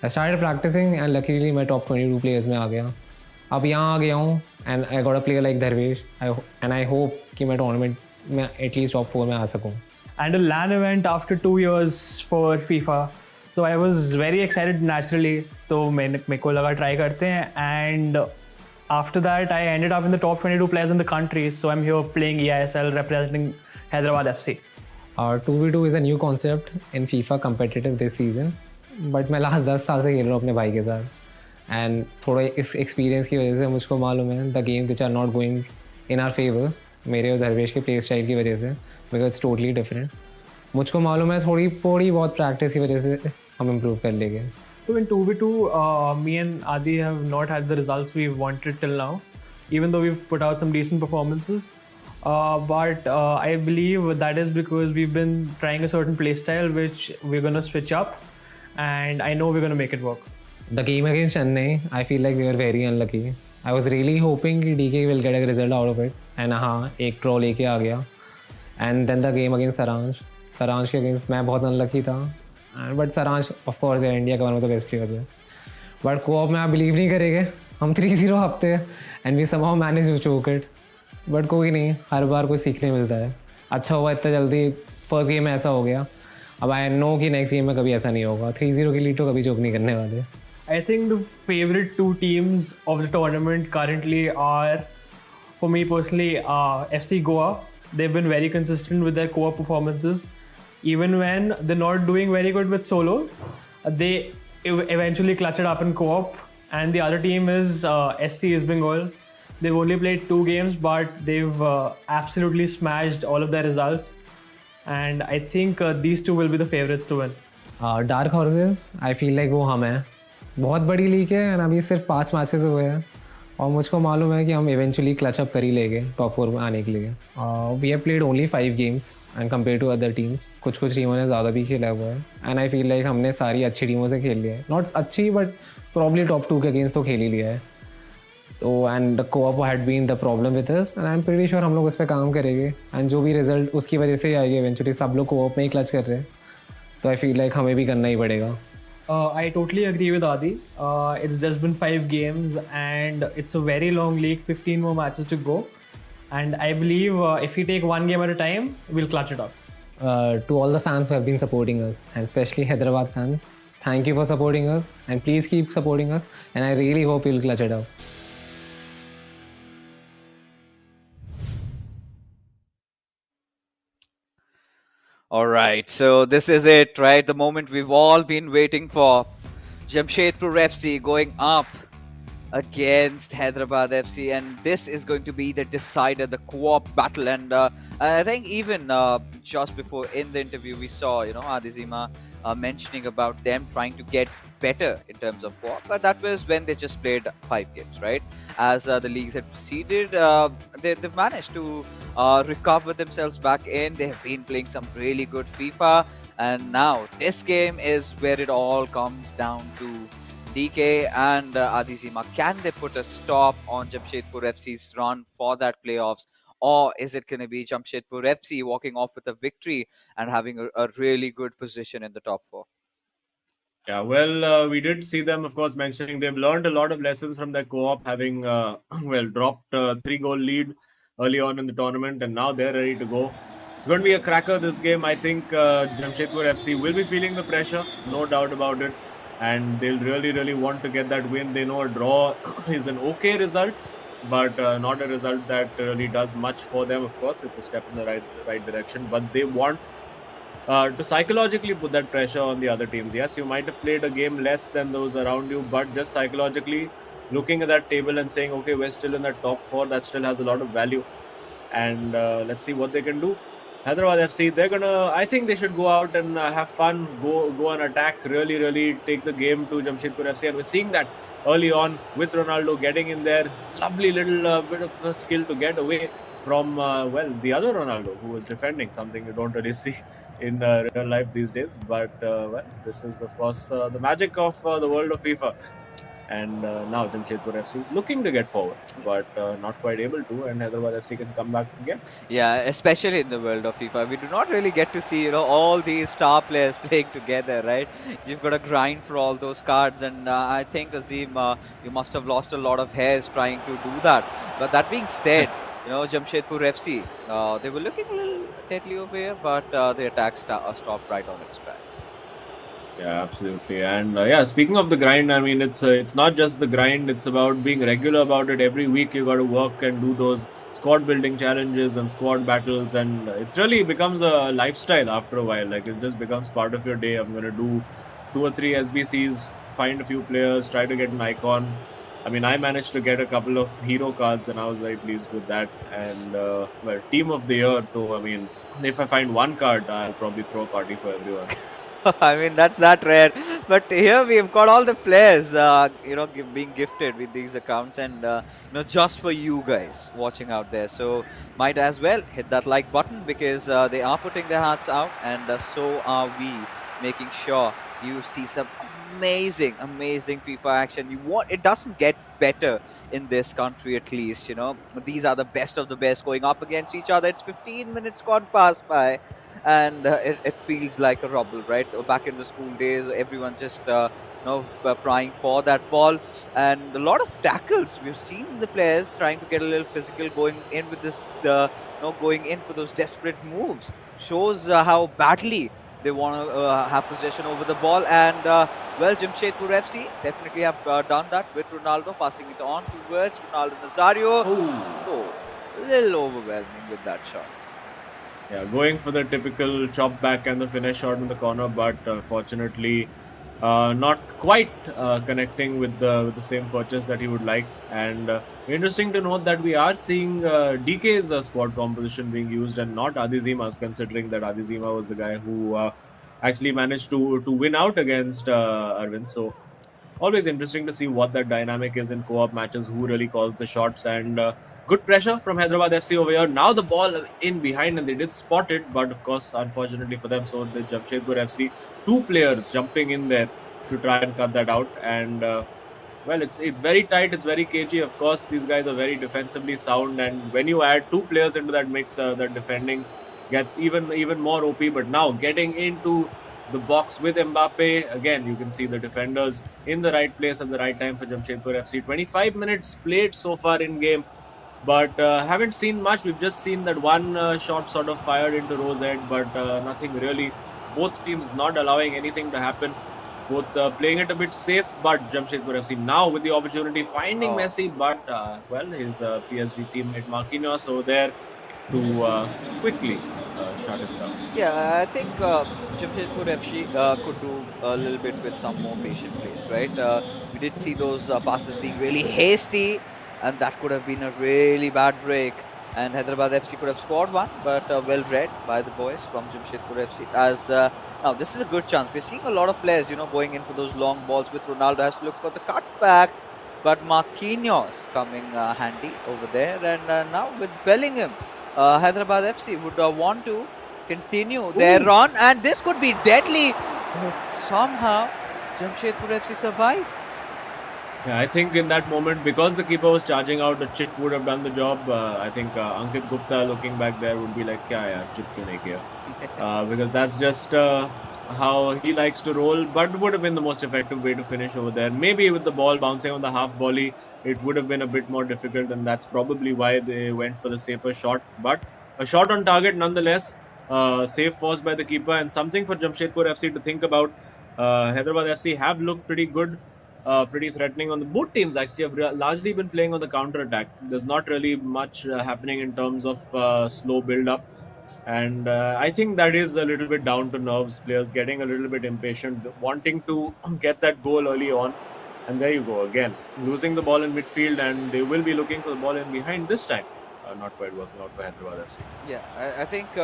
I started practicing and luckily मैं टॉप 22 प्लेयर्स में आ गया. अब यहाँ आ गया हूँ and I got a player like Dharvesh and I hope कि मैं टूर्नामेंट में एटलीस्ट टॉप 4 में आ सकूँ. And a LAN event after 2 years for FIFA. So I was very excited naturally. तो मेरे को लगा ट्राई करते हैं, and after that I ended up in the top 22 players in the country. So I'm here playing eISL representing Hyderabad FC. 2v2 is a new concept in FIFA competitive this season. But मैं last 10 साल से खेल रहा हूँ अपने भाई के साथ, एंड थोड़ा इस एक्सपीरियंस की वजह से मुझको मालूम है the game which are not going in our favour, मेरे और धर्वेश के प्ले स्टाइल की वजह से, बिकॉज इट्स टोटली डिफरेंट. मुझको मालूम है थोड़ी बहुत प्रैक्टिस की वजह से हम इम्प्रूव कर लेंगे. So in 2v2, me and Adi have not had the results we wanted till now, even though we've put out some decent performances. But I believe that is because we've been trying a certain play style which we're going to switch up, and I know we're going to make it work. The game against Chennai, I feel like we were very unlucky. I was really hoping DK will get a result out of it, and हाँ एक draw लेके आ गया. And then the game against Saransh के against मैं बहुत unlucky था. But Saransh of course है India का one of the best players है. बट कोऑप में आप बिलीव नहीं करेंगे, हम 3-0 हारते हैं and we somehow manage to choke it. बट कोई नहीं, हर बार कुछ सीखने मिलता है. अच्छा हुआ इतना जल्दी फर्स्ट गेम में ऐसा हो गया. अब आई नो कि नेक्स्ट गेम में कभी ऐसा नहीं होगा. 3-0 की लीड तो कभी चोक नहीं करने वाले. I think the favorite two teams of the tournament currently are, for me personally, FC Goa. They've been very consistent with their co-op performances. Even when they're not doing very good with solo, they eventually clutch it up in co-op. And the other team is SC East Bengal. They've only played 2 games, but they've absolutely smashed all of their results. And I think these two will be the favorites to win. Dark horses I feel like वो हम हैं. बहुत बड़ी league है and अभी सिर्फ 5 matches हुए हैं और मुझको मालूम है कि हम इवेंचुअली क्लच अप कर ही लेंगे टॉप 4 में आने के लिए. We have played only 5 games and compare to other teams. कुछ टीमों ने ज़्यादा भी खेला हुआ है एंड आई फील लाइक हमने सारी अच्छी टीमों से खेल लिया है. नॉट अच्छी बट प्रॉब्ली टॉप 2 के अगेंस्ट तो खेल ही लिया है. तो and the coop had been the problem with us and I am pretty sure हम लोग उस पर काम करेंगे एंड जो भी रिजल्ट उसकी वजह से ही आएगी इवेंचुअली. सब लोग कोऑप में ही क्लच कर रहे हैं तो आई फील लाइक हमें भी करना ही पड़ेगा. I totally agree with Adi. It's just been 5 games and it's a very long league, 15 more matches to go. And I believe if we take one game at a time, we'll clutch it up. To all the fans who have been supporting us and especially Hyderabad fans, thank you for supporting us and please keep supporting us and I really hope you'll clutch it up. All right, so this is it, right? The moment we've all been waiting for. Jamshedpur FC going up against Hyderabad FC, and this is going to be the decider, the co-op battle. And I think even just before in the interview, we saw, Adizima mentioning about them trying to get better in terms of co-op, but that was when they just played 5 games, right? As the leagues had proceeded, they've managed to recover themselves back in. They have been playing some really good FIFA, and now this game is where it all comes down to. DK and Adizima, can they put a stop on Jamshedpur FC's run for that playoffs? Or is it going to be Jamshedpur FC walking off with a victory and having a really good position in the top 4? Yeah, well, we did see them, of course, mentioning they've learned a lot of lessons from their co-op, having, dropped a 3-goal lead early on in the tournament, and now they're ready to go. It's going to be a cracker, this game. I think Jamshedpur FC will be feeling the pressure, no doubt about it, and they'll really, really want to get that win. They know a draw is an okay result, but not a result that really does much for them, of course. It's a step in the right direction, but they want to psychologically put that pressure on the other teams. Yes, you might have played a game less than those around you, but just psychologically looking at that table and saying, okay, we're still in the top 4, that still has a lot of value. And let's see what they can do. Hyderabad FC, I think they should go out and have fun, go and attack, really, really take the game to Jamshedpur FC. And we're seeing that early on with Ronaldo getting in there. Lovely little bit of a skill to get away from, the other Ronaldo who was defending, something you don't really see in real life these days. But this is of course the magic of the world of FIFA. And now Jamshedpur FC looking to get forward, but not quite able to, and Hyderabad FC can come back again. Yeah, especially in the world of FIFA, we do not really get to see all these star players playing together, right? You've got to grind for all those cards, and I think Azim, you must have lost a lot of hairs trying to do that. But that being said, Jamshedpur FC, they were looking a little deadly over here, but the attack stopped right on its tracks. Yeah, absolutely. And speaking of the grind, I mean, it's not just the grind. It's about being regular about it. Every week you got to work and do those squad building challenges and squad battles, and it really becomes a lifestyle after a while. Like it just becomes part of your day. I'm going to do 2 or 3 SBCs, find a few players, try to get an icon. I mean, I managed to get a couple of hero cards, and I was very pleased with that. And team of the year, though. I mean, if I find one card, I'll probably throw a party for everyone. I mean, that's that rare. But here we've got all the players, being gifted with these accounts, and just for you guys watching out there. So might as well hit that like button, because they are putting their hearts out, and so are we, making sure you see some amazing FIFA action. It doesn't get better in this country, at least. These are the best of the best going up against each other. It's 15 minutes gone past by, and it feels like a rubble, right? Back in the school days, everyone just prying for that ball, and a lot of tackles. We've seen the players trying to get a little physical, going in with this, going in for those desperate moves. Shows how badly They want to have possession over the ball, and well, Jamshedpur FC definitely have done that with Ronaldo passing it on towards Ronaldo Nazario. Oh, a little overwhelming with that shot. Yeah, going for the typical chop back and the finish shot in the corner, but unfortunately, not quite connecting with the same purchase that he would like. And interesting to note that we are seeing DK's squad composition being used and not Adizima's, considering that Adizima was the guy who actually managed to win out against Arvind. So always interesting to see what that dynamic is in co-op matches, who really calls the shots, and good pressure from Hyderabad FC over here. Now the ball in behind, and they did spot it, but of course, unfortunately for them, so did Jamshedpur FC. Two players jumping in there to try and cut that out, and well, it's very tight, it's very cagey. Of course, these guys are very defensively sound, and when you add two players into that mix, that defending gets even more OP. But now getting into the box with Mbappe, again, you can see the defenders in the right place at the right time for Jamshedpur FC. 25 minutes played so far in game, but haven't seen much. We've just seen that one shot sort of fired into Rose head, but nothing really. Both teams not allowing anything to happen. Both playing it a bit safe, but Jamshedpur FC now with the opportunity finding Messi, but well, his PSG teammate Marquinhos over there to quickly shut him down. Yeah, I think Jamshedpur FC could do a little bit with some more patient plays, right? We did see those passes being really hasty, and that could have been a really bad break. And Hyderabad FC could have scored one, but well read by the boys from Jamshedpur FC. As now, this is a good chance. We're seeing a lot of players, going in for those long balls. With Ronaldo has to look for the cutback, but Marquinhos coming handy over there. And now with Bellingham, Hyderabad FC would want to continue their run, and this could be deadly. Somehow, Jamshedpur FC survive. Yeah, I think in that moment, because the keeper was charging out, the chit would have done the job. I think Ankit Gupta looking back there would be like, "Kya yaar, chit kyun nahi kiya?" Because that's just how he likes to roll. But it would have been the most effective way to finish over there. Maybe with the ball bouncing on the half volley, it would have been a bit more difficult, and that's probably why they went for the safer shot. But a shot on target nonetheless. Safe forced by the keeper, and something for Jamshedpur FC to think about. Hyderabad FC have looked pretty good. Pretty threatening on the both teams actually have largely been playing on the counter attack. There's not really much happening in terms of slow build up, and I think that is a little bit down to nerves. Players getting a little bit impatient, wanting to get that goal early on, and there you go again, losing the ball in midfield, and they will be looking for the ball in behind this time. Not quite working out for Hyderabad FC. Yeah, I think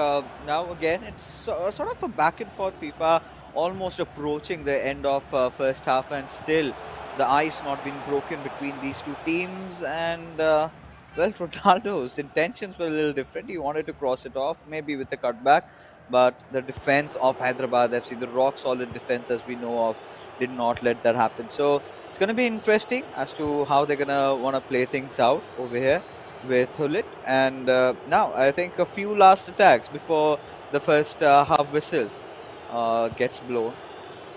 now again it's sort of a back and forth FIFA, almost approaching the end of first half, and still the ice not been broken between these two teams. And well, Ronaldo's intentions were a little different. He wanted to cross it off, maybe with a cutback, but the defense of Hyderabad FC, the rock solid defense as we know of, did not let that happen. So it's going to be interesting as to how they're going to want to play things out over here with Hulit. And now I think a few last attacks before the first half whistle gets blown.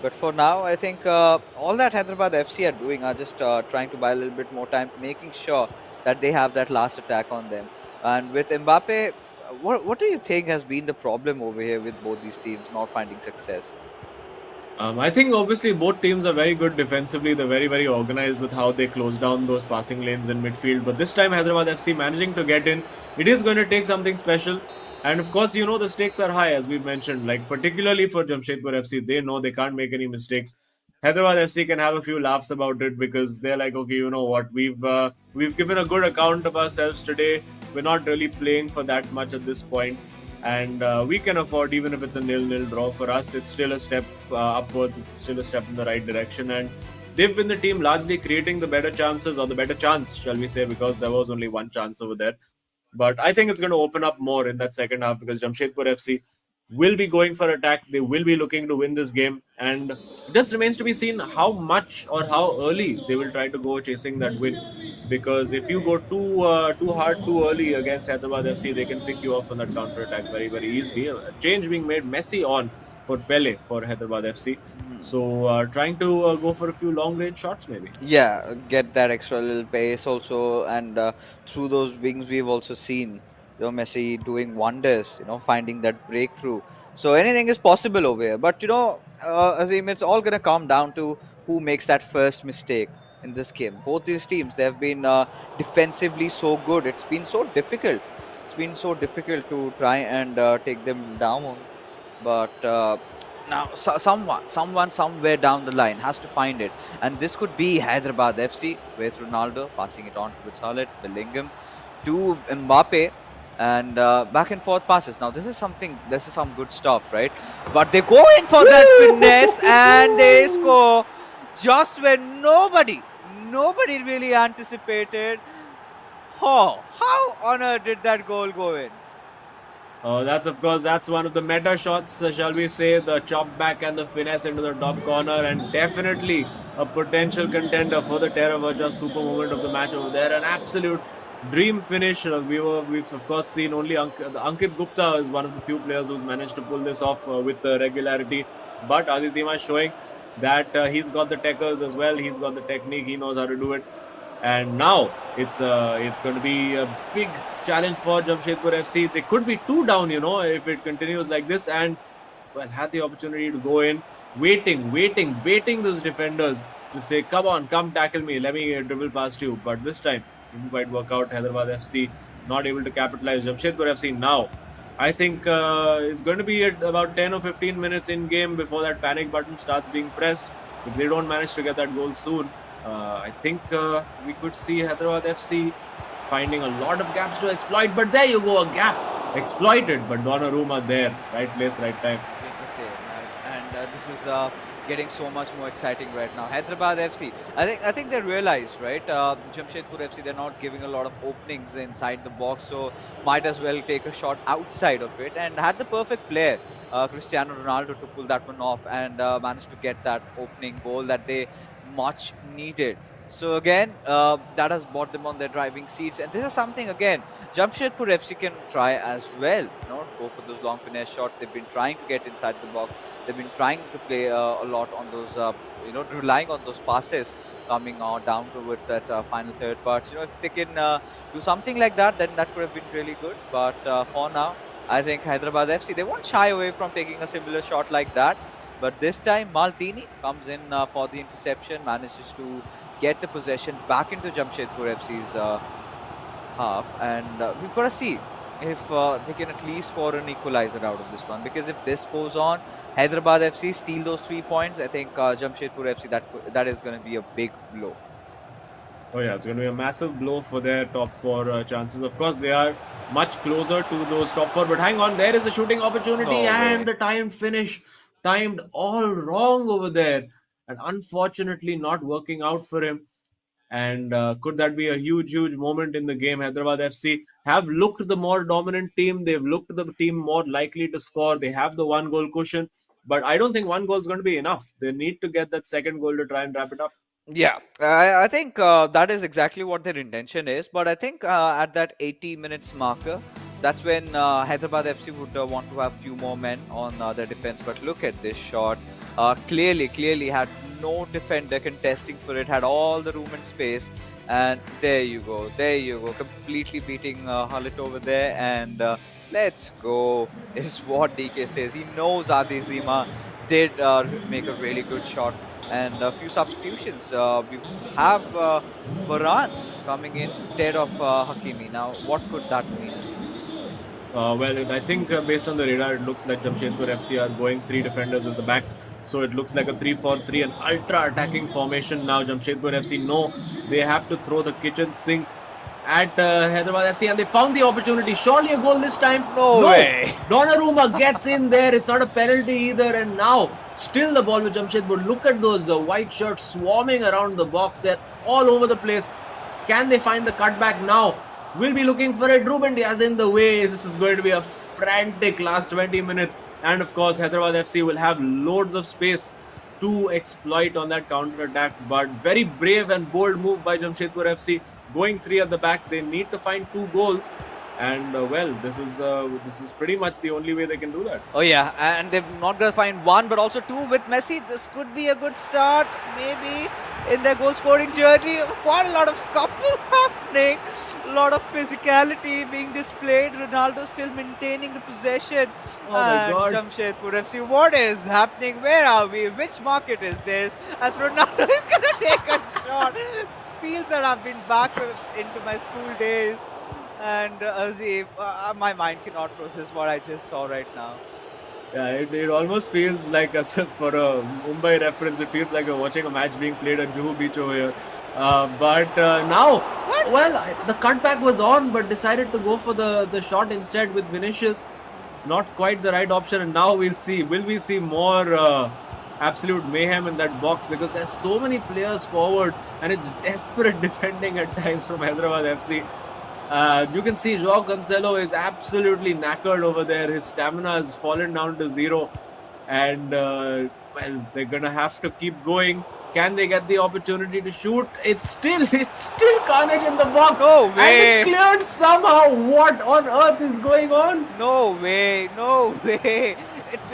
But for now, I think all that Hyderabad FC are doing are just trying to buy a little bit more time, making sure that they have that last attack on them. And with Mbappe, what do you think has been the problem over here with both these teams not finding success? I think obviously both teams are very good defensively. They're very, very organized with how they close down those passing lanes in midfield. But this time, Hyderabad FC managing to get in. It is going to take something special. And of course, the stakes are high, as we mentioned. Like, particularly for Jamshedpur FC, they know they can't make any mistakes. Hyderabad FC can have a few laughs about it because they're like, okay, you know what? We've given a good account of ourselves today. We're not really playing for that much at this point, and we can afford, even if it's a 0-0 draw for us, it's still a step upwards, it's still a step in the right direction, and they've been the team largely creating the better chances, or the better chance, shall we say, because there was only one chance over there. But I think it's going to open up more in that second half because Jamshedpur FC will be going for attack. They will be looking to win this game, and it just remains to be seen how much or how early they will try to go chasing that win. Because if you go too hard too early against Hyderabad FC, they can pick you off on that counter attack very, very easily. A change being made, Messi on for Pele for Hyderabad FC. So trying to go for a few long range shots maybe. Yeah, get that extra little pace also, and through those wings we've also seen Messi doing wonders, finding that breakthrough. So anything is possible over here. But Azim, it's all gonna come down to who makes that first mistake in this game. Both these teams, they have been defensively so good. It's been so difficult. It's been so difficult to try and take them down. But now someone somewhere down the line has to find it, and this could be Hyderabad FC with Ronaldo passing it on to Ritz Bellingham to Mbappe, and back and forth passes. Now this is some good stuff, right? But they go in for that finesse and they score just when nobody really anticipated. Oh, how on earth did that goal go in? That's one of the meta shots, shall we say, the chop back and the finesse into the top corner, and definitely a potential contender for the Terra Virja super moment of the match over there. An absolute dream finish. We've of course seen only Ankit Gupta is one of the few players who's managed to pull this off with regularity, but Adizima showing that he's got the techers as well. He's got the technique. He knows how to do it. And now it's going to be a big challenge for Jamshedpur FC. They could be 2 down, if it continues like this. And well, had the opportunity to go in, baiting those defenders to say, "Come on, come tackle me. Let me dribble past you." But this time, didn't quite work out. Hyderabad FC not able to capitalize. Jamshedpur FC now, I think, it's going to be at about 10 or 15 minutes in game before that panic button starts being pressed. If they don't manage to get that goal soon, I think we could see Hyderabad FC finding a lot of gaps to exploit. But there you go, a gap exploited. But Donnarumma there, right place, right time. Doing the same, right? And this is getting so much more exciting right now. Hyderabad FC, I think they realized, right? Jamshedpur FC, they're not giving a lot of openings inside the box, so might as well take a shot outside of it. And had the perfect player, Cristiano Ronaldo, to pull that one off and managed to get that opening goal that they much needed. So again, that has brought them on their driving seats, and this is something again Jamshedpur FC can try as well. Go for those long finesse shots. They've been trying to get inside the box. They've been trying to play a lot on those, relying on those passes coming down towards that final third. But if they can do something like that, then that could have been really good. But for now, I think Hyderabad FC, they won't shy away from taking a similar shot like that. But this time, Maldini comes in for the interception, manages to get the possession back into Jamshedpur FC's half. And we've got to see if they can at least score an equalizer out of this one. Because if this goes on, Hyderabad FC steal those 3 points, I think Jamshedpur FC, that is going to be a big blow. Oh yeah, it's going to be a massive blow for their top 4 chances. Of course, they are much closer to those top 4. But hang on, there is a shooting opportunity and the timed finish. Timed all wrong over there, and unfortunately not working out for him. And could that be a huge moment in the game? Hyderabad FC have looked the more dominant team. They've looked the team more likely to score. They have the 1 goal cushion, but I don't think 1 goal is going to be enough. They need to get that second goal to try and wrap it up. Yeah, I think that is exactly what their intention is. But I think at that 80 minutes marker, that's when Hyderabad FC would want to have a few more men on their defense. But look at this shot. Clearly had no defender contesting for it, had all the room and space. And there you go. Completely beating Hullet over there. And let's go, is what DK says. He knows Adi Zima did make a really good shot. And a few substitutions. We have Varane coming in instead of Hakimi. Now, what could that mean? Well, I think based on the radar, it looks like Jamshedpur FC are going 3 defenders at the back. So it looks like a 3-4-3, an ultra-attacking formation. Now Jamshedpur FC know they have to throw the kitchen sink at Hyderabad FC, and they found the opportunity. Surely a goal this time? No way. Donnarumma gets in there. It's not a penalty either. And now, still the ball with Jamshedpur. Look at those white shirts swarming around the box. They're all over the place. Can they find the cutback now? We'll be looking for it. Ruben Diaz in the way. This is going to be a frantic last 20 minutes. And of course, Hyderabad FC will have loads of space to exploit on that counter-attack. But very brave and bold move by Jamshedpur FC. Going 3 at the back. They need to find 2 goals. And well, this is pretty much the only way they can do that. Oh yeah, and they're not going to find 1, but also 2 with Messi. This could be a good start, maybe, in their goal-scoring journey. Quite a lot of scuffle happening. A lot of physicality being displayed. Ronaldo still maintaining the possession. Oh my And God. Jamshedpur FC, what is happening? Where are we? Which market is this? As Ronaldo is going to take a shot. Feels that I've been back into my school days. And Azim, my mind cannot process what I just saw right now. Yeah, it almost feels like, for a Mumbai reference, it feels like you're watching a match being played at Juhu Beach over here. But now, the cutback was on, but decided to go for the shot instead with Vinicius. Not quite the right option, and now we'll see. Will we see more absolute mayhem in that box? Because there's so many players forward, and it's desperate defending at times from Hyderabad FC. You can see Joao Cancelo is absolutely knackered over there. His stamina has fallen down to 0. And, they're going to have to keep going. Can they get the opportunity to shoot? It's still carnage in the box. No And way. it's cleared somehow. What on earth is going on? No way, no way.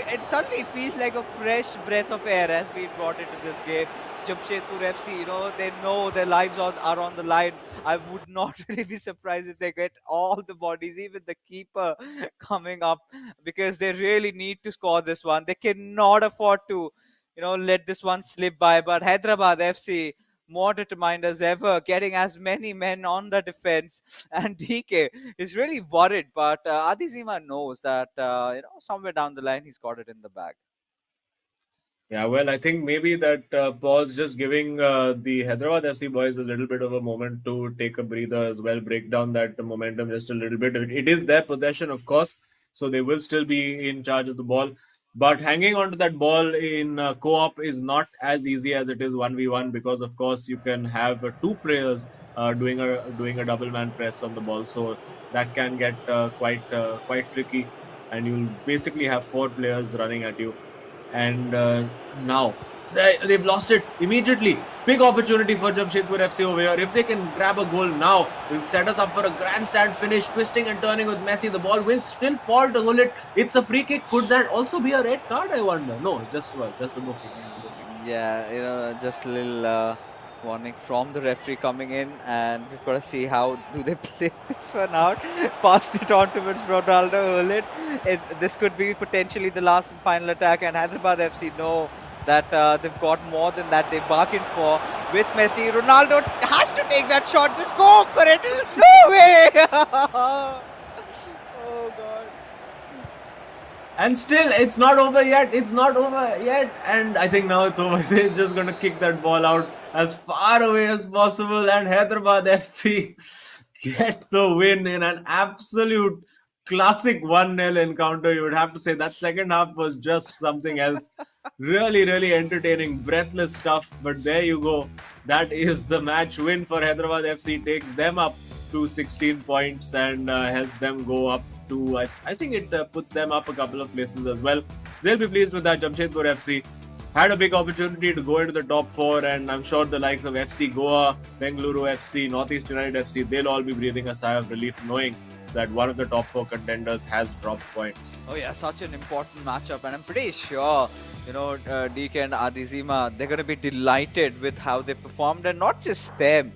It suddenly feels like a fresh breath of air has been brought into this game. Jamshedpur FC, they know their lives are on the line. I would not really be surprised if they get all the bodies, even the keeper coming up, because they really need to score this one. They cannot afford to, let this one slip by. But Hyderabad FC, more determined as ever, getting as many men on the defense. And DK is really worried, but Adizima knows that, somewhere down the line, he's got it in the bag. Yeah, well, I think maybe that pause just giving the Hyderabad FC boys a little bit of a moment to take a breather as well, break down that momentum just a little bit. It is their possession, of course, so they will still be in charge of the ball. But hanging on to that ball in co-op is not as easy as it is 1v1, because, of course, you can have two players doing a double man press on the ball, so that can get quite tricky, and you'll basically have 4 players running at you. And now they've lost it immediately. Big opportunity for Jamshedpur FC over here. If they can grab a goal now, it'll set us up for a grandstand finish, twisting and turning with Messi. The ball will still fall to Gullit. It's a free kick. Could that also be a red card, I wonder? No, it's just a booking. Yeah, just a little warning from the referee coming in, and we've got to see how do they play this one out. Passed it on towards Ronaldo. This could be potentially the last and final attack, and Hyderabad FC know that they've got more than that they bargained for with Messi. Ronaldo has to take that shot. Just go for it. No way. Oh God. And still, it's not over yet. And I think now it's over. They're just going to kick that ball out as far away as possible. And Hyderabad FC get the win in an absolute classic 1-0 encounter. You would have to say that second half was just something else. Really, really entertaining, breathless stuff. But there you go. That is the match win for Hyderabad FC. Takes them up to 16 points and helps them go up to, I think it puts them up a couple of places as well. So they'll be pleased with that. Jamshedpur FC had a big opportunity to go into the top 4, and I'm sure the likes of FC Goa, Bengaluru FC, Northeast United FC, they'll all be breathing a sigh of relief knowing that one of the top 4 contenders has dropped points. Oh yeah, such an important matchup, and I'm pretty sure, DK and Adizima, they're going to be delighted with how they performed, and not just them.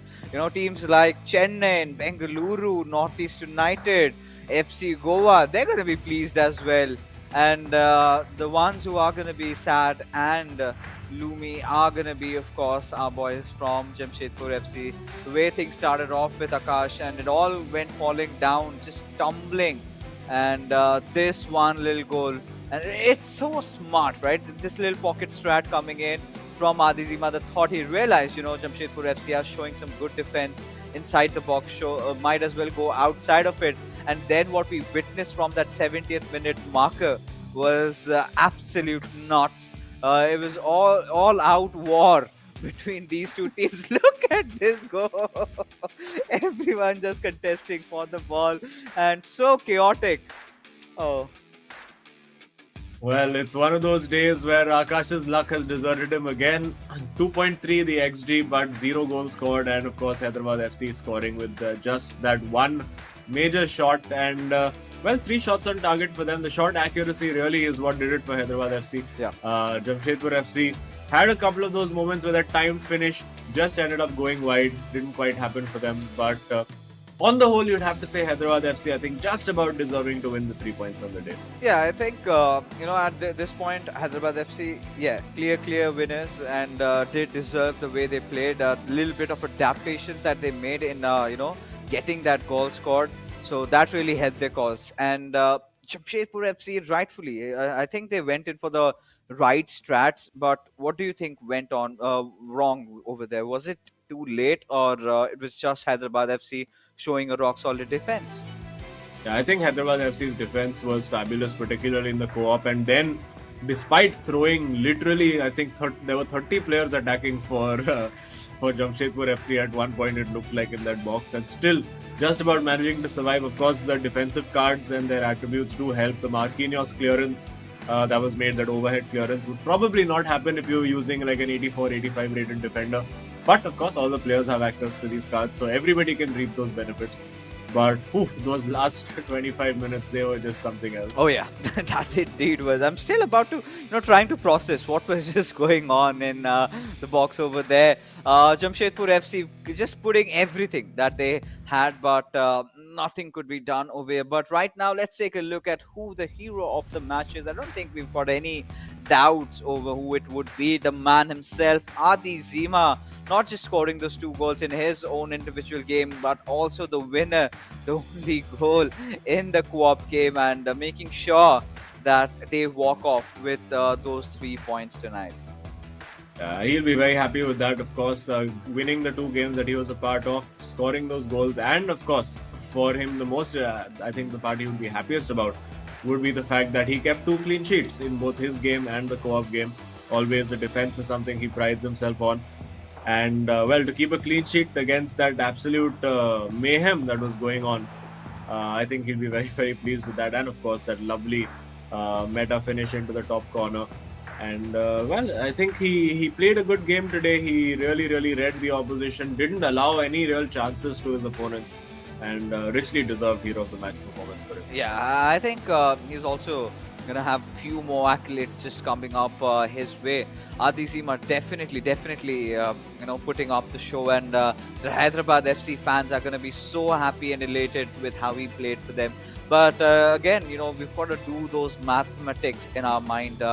Teams like Chennai, Bengaluru, Northeast United, FC Goa, they're going to be pleased as well. And the ones who are going to be sad and gloomy are going to be, of course, our boys from Jamshedpur FC. The way things started off with Akash, and it all went falling down, just tumbling. And this one little goal, and it's so smart, right? This little pocket strat coming in from Adizima that thought he realized, Jamshedpur FC are showing some good defense inside the box, might as well go outside of it. And then what we witnessed from that 70th minute marker was absolute nuts. It was all out war between these two teams. Look at this goal. Everyone just contesting for the ball, and so chaotic. Oh. Well, it's one of those days where Akash's luck has deserted him again. 2.3 the XG, but 0 goals scored, and of course Hyderabad FC scoring with just that one major shot, and 3 shots on target for them. The shot accuracy really is what did it for Hyderabad FC. Yeah. Jamshedpur FC had a couple of those moments where that time finish just ended up going wide. Didn't quite happen for them. But on the whole, you'd have to say Hyderabad FC, I think, just about deserving to win the 3 points on the day. Yeah, I think at this point, Hyderabad FC, yeah, clear winners, and did deserve the way they played. A little bit of adaptations that they made in getting that goal scored, so that really helped their cause. And Jamshedpur FC, rightfully, I think they went in for the right strats. But what do you think went on wrong over there? Was it too late, or it was just Hyderabad FC showing a rock solid defense? Yeah, I think Hyderabad FC's defense was fabulous, particularly in the co-op. And then, despite throwing literally, I think there were 30 players attacking for Jamshedpur FC at one point, it looked like, in that box, and still just about managing to survive. Of course, the defensive cards and their attributes do help. The Marquinhos clearance that was made, that overhead clearance, would probably not happen if you were using like an 84, 85 rated defender. But of course, all the players have access to these cards, so everybody can reap those benefits. But those last 25 minutes, they were just something else. Oh yeah, that indeed was. I'm still about to, trying to process what was just going on in the box over there. Jamshedpur FC just putting everything that they had, but nothing could be done over here. But right now, let's take a look at who the hero of the match is. I don't think we've got any doubts over who it would be. The man himself, Adi Zima, not just scoring those 2 goals in his own individual game, but also the winner, the only goal in the co-op game, and making sure that they walk off with those 3 points tonight. He'll be very happy with that, of course, winning the 2 games that he was a part of, scoring those goals, and of course, for him, the most, I think the part he would be happiest about would be the fact that he kept 2 clean sheets in both his game and the co-op game. Always the defense is something he prides himself on. And to keep a clean sheet against that absolute mayhem that was going on, I think he'll be very, very pleased with that. And of course, that lovely meta finish into the top corner. And I think he played a good game today. He really read the opposition, didn't allow any real chances to his opponents, and richly deserved hero of the match performance for him. Yeah, I think he's also gonna have a few more accolades just coming up his way. Adi Zima definitely, putting up the show, and the Hyderabad FC fans are gonna be so happy and elated with how he played for them. But again, we've got to do those mathematics in our mind,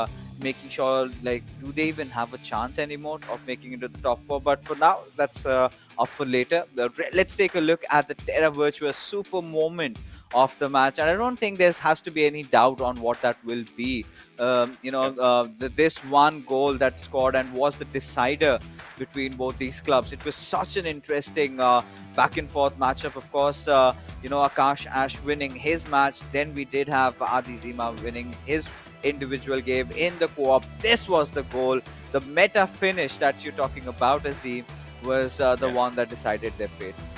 making sure, like, do they even have a chance anymore of making it to the top 4? But for now, that's up for later. Let's take a look at the Terra Virtua super moment of the match, and I don't think there has to be any doubt on what that will be. This one goal that scored and was the decider between both these clubs. It was such an interesting back and forth matchup. Of course, Akash Ash winning his match, then we did have Adi Zima winning his individual game in the co-op. This was the goal. The meta finish that you're talking about, Azim, was the one that decided their fates.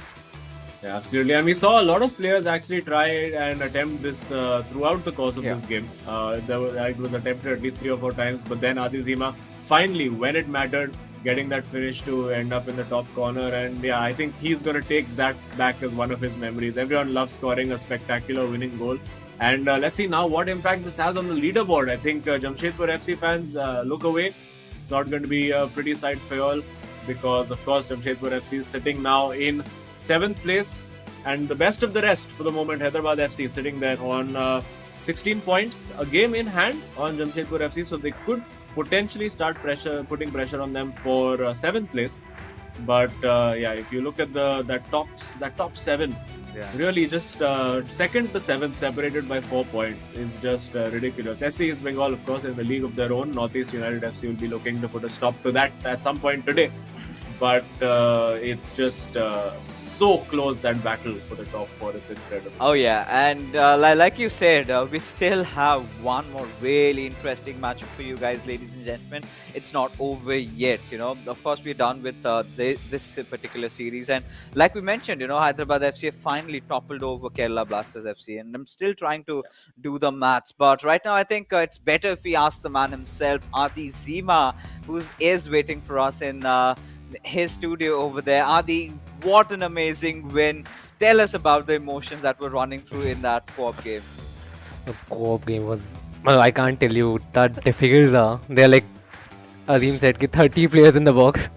Yeah, absolutely. And we saw a lot of players actually try and attempt this throughout the course of this game. It was attempted at least 3 or 4 times, but then Adi Zima finally, when it mattered, getting that finish to end up in the top corner. And yeah, I think he's going to take that back as one of his memories. Everyone loves scoring a spectacular winning goal. And let's see now what impact this has on the leaderboard. I think Jamshedpur FC fans look away. It's not going to be a pretty sight for you all, because of course Jamshedpur FC is sitting now in 7th place, and the best of the rest for the moment, Hyderabad FC sitting there on 16 points, a game in hand on Jamshedpur FC, so they could potentially start putting pressure on them for 7th place. But if you look at that top 7, really just 2nd to 7th separated by 4 points is just ridiculous. SC East Bengal, of course, in the league of their own. Northeast United FC will be looking to put a stop to that at some point today. But it's just so close, that battle for the top 4. It's incredible. Oh yeah, and like you said, we still have one more really interesting matchup for you guys, ladies and gentlemen. It's not over yet. Of course, we're done with this particular series, and like we mentioned, Hyderabad FC have finally toppled over Kerala Blasters FC, and I'm still trying to do the maths. But right now, I think it's better if we ask the man himself, Adi Zima, who is waiting for us in his studio over there. Adi, what an amazing win. Tell us about the emotions that were running through in that co-op game. The co-op game was, I can't tell you that difficult. They're like Azim said, 30 players in the box.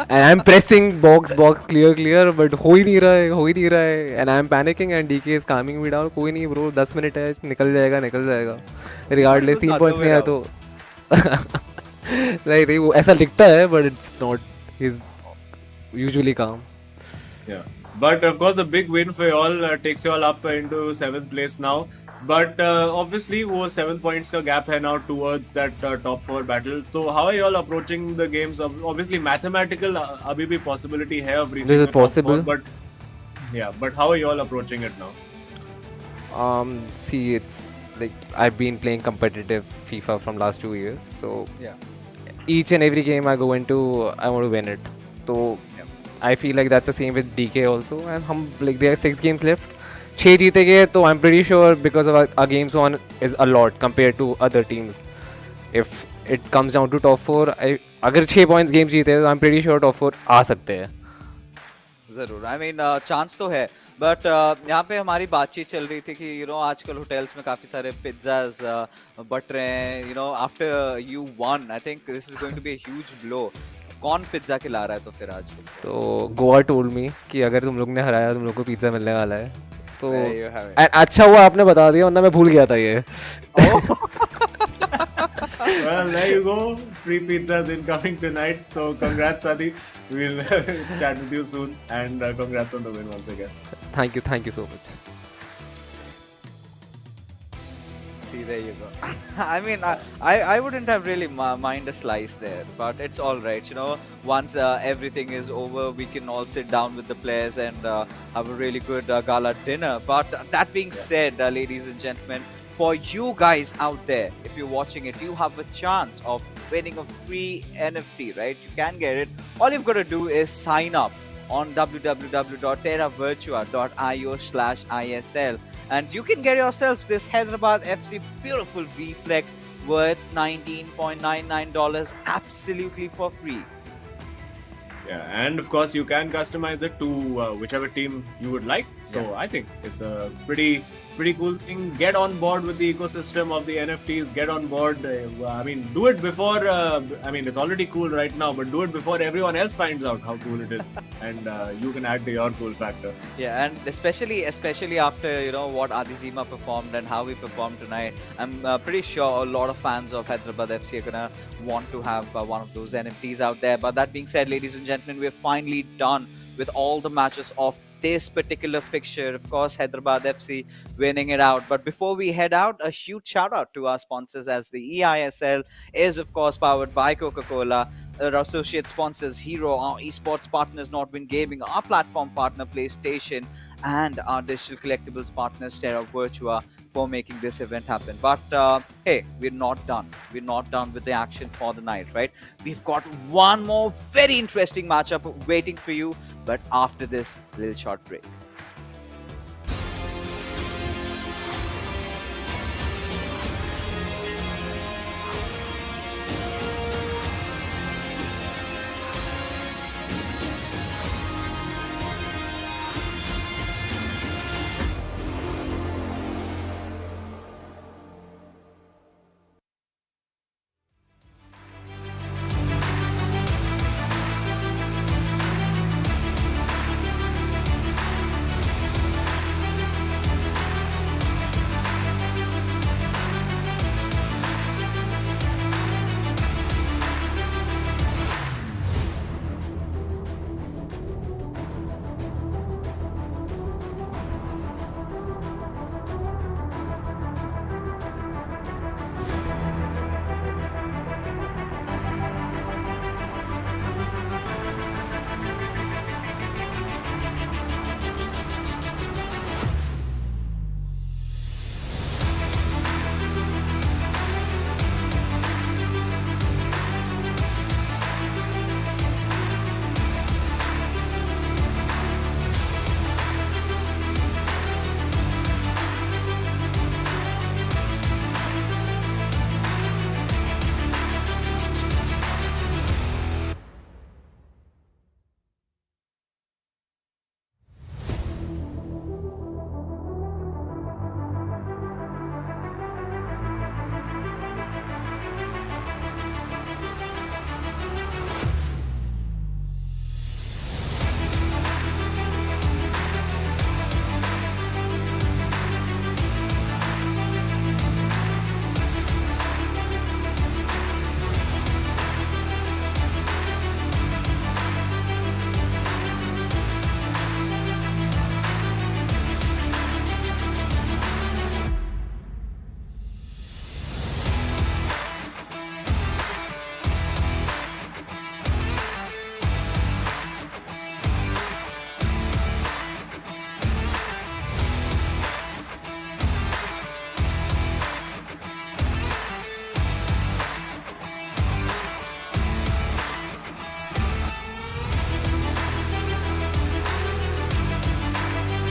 and I'm pressing box, clear, but हो ही नहीं रहा है, and I'm panicking and DK is calming me down. कोई नहीं bro, 10 minute है, निकल जाएगा. Regardless, 3 points नहीं आया तो like वो ऐसा दिखता है, but it's not. He's usually calm. Yeah, but of course a big win for you all takes you all up into 7th place now. But obviously वो 7 points का gap है now towards that top 4 battle. So how are you all approaching the games? Obviously mathematical अभी भी possibility है of reaching This is the top 4, possible. but how are you all approaching it now? See, it's like I've been playing competitive FIFA from last 2 years, so Yeah. each and every game I go into, I want to win it. So I feel like that's the same with DK also, and हम like there are 6 games left. 6 जीतेंगे तो I'm pretty sure because of our games on is a lot compared to other teams. If it comes down to top 4, अगर 6 points game जीते तो I'm pretty sure top 4 आ सकते हैं. जरूर I mean chance तो है बट यहाँ पे हमारी बातचीत चल रही थी कि आजकल होटल्स में काफी सारे पिज्जाज बट रहे हैं after you one I think this is going to be a huge blow कौन पिज्जा खिला रहा है तो फिर आज तो गोवा टोल्ड मी कि अगर तुम लोग ने हराया तुम लोग को पिज्जा मिलने वाला है तो There you have it. and अच्छा हुआ आपने बता दिया वरना मैं भूल गया था ये. Well, there you go. Free pizzas incoming tonight. So congrats, Adi. We'll chat with you soon. And congrats on the win once again. Thank you so much. See, there you go. I mean, I wouldn't have really mind a slice there, but it's all right. Once everything is over, we can all sit down with the players and have a really good gala dinner. But that being said, ladies and gentlemen, for you guys out there, if you're watching it, you have a chance of winning a free NFT, right? You can get it. All you've got to do is sign up on www.terravirtua.io/ISL and you can get yourself this Hyderabad FC beautiful V-Fleck worth $19.99 absolutely for free. Yeah, and of course you can customize it to whichever team you would like. So I think it's a pretty cool thing. Get on board with the ecosystem of the NFTs. Get on board. I mean, do it before. I mean, it's already cool right now, but do it before everyone else finds out how cool it is, and you can add to your cool factor. Yeah, and especially after what Adizima performed and how we performed tonight, I'm pretty sure a lot of fans of Hyderabad FC are gonna want to have one of those NFTs out there. But that being said, ladies and gentlemen, we're finally done with all the matches of this particular fixture. Of course, Hyderabad FC winning it out. But before we head out, a huge shout out to our sponsors, as the eISL is of course powered by Coca-Cola. Our associate sponsors Hero, our esports partners Nordwind Gaming, our platform partner PlayStation, and our digital collectibles partners Terra Virtua for making this event happen. But hey, we're not done. We're not done with the action for the night, right? We've got one more very interesting matchup waiting for you, but after this little short break.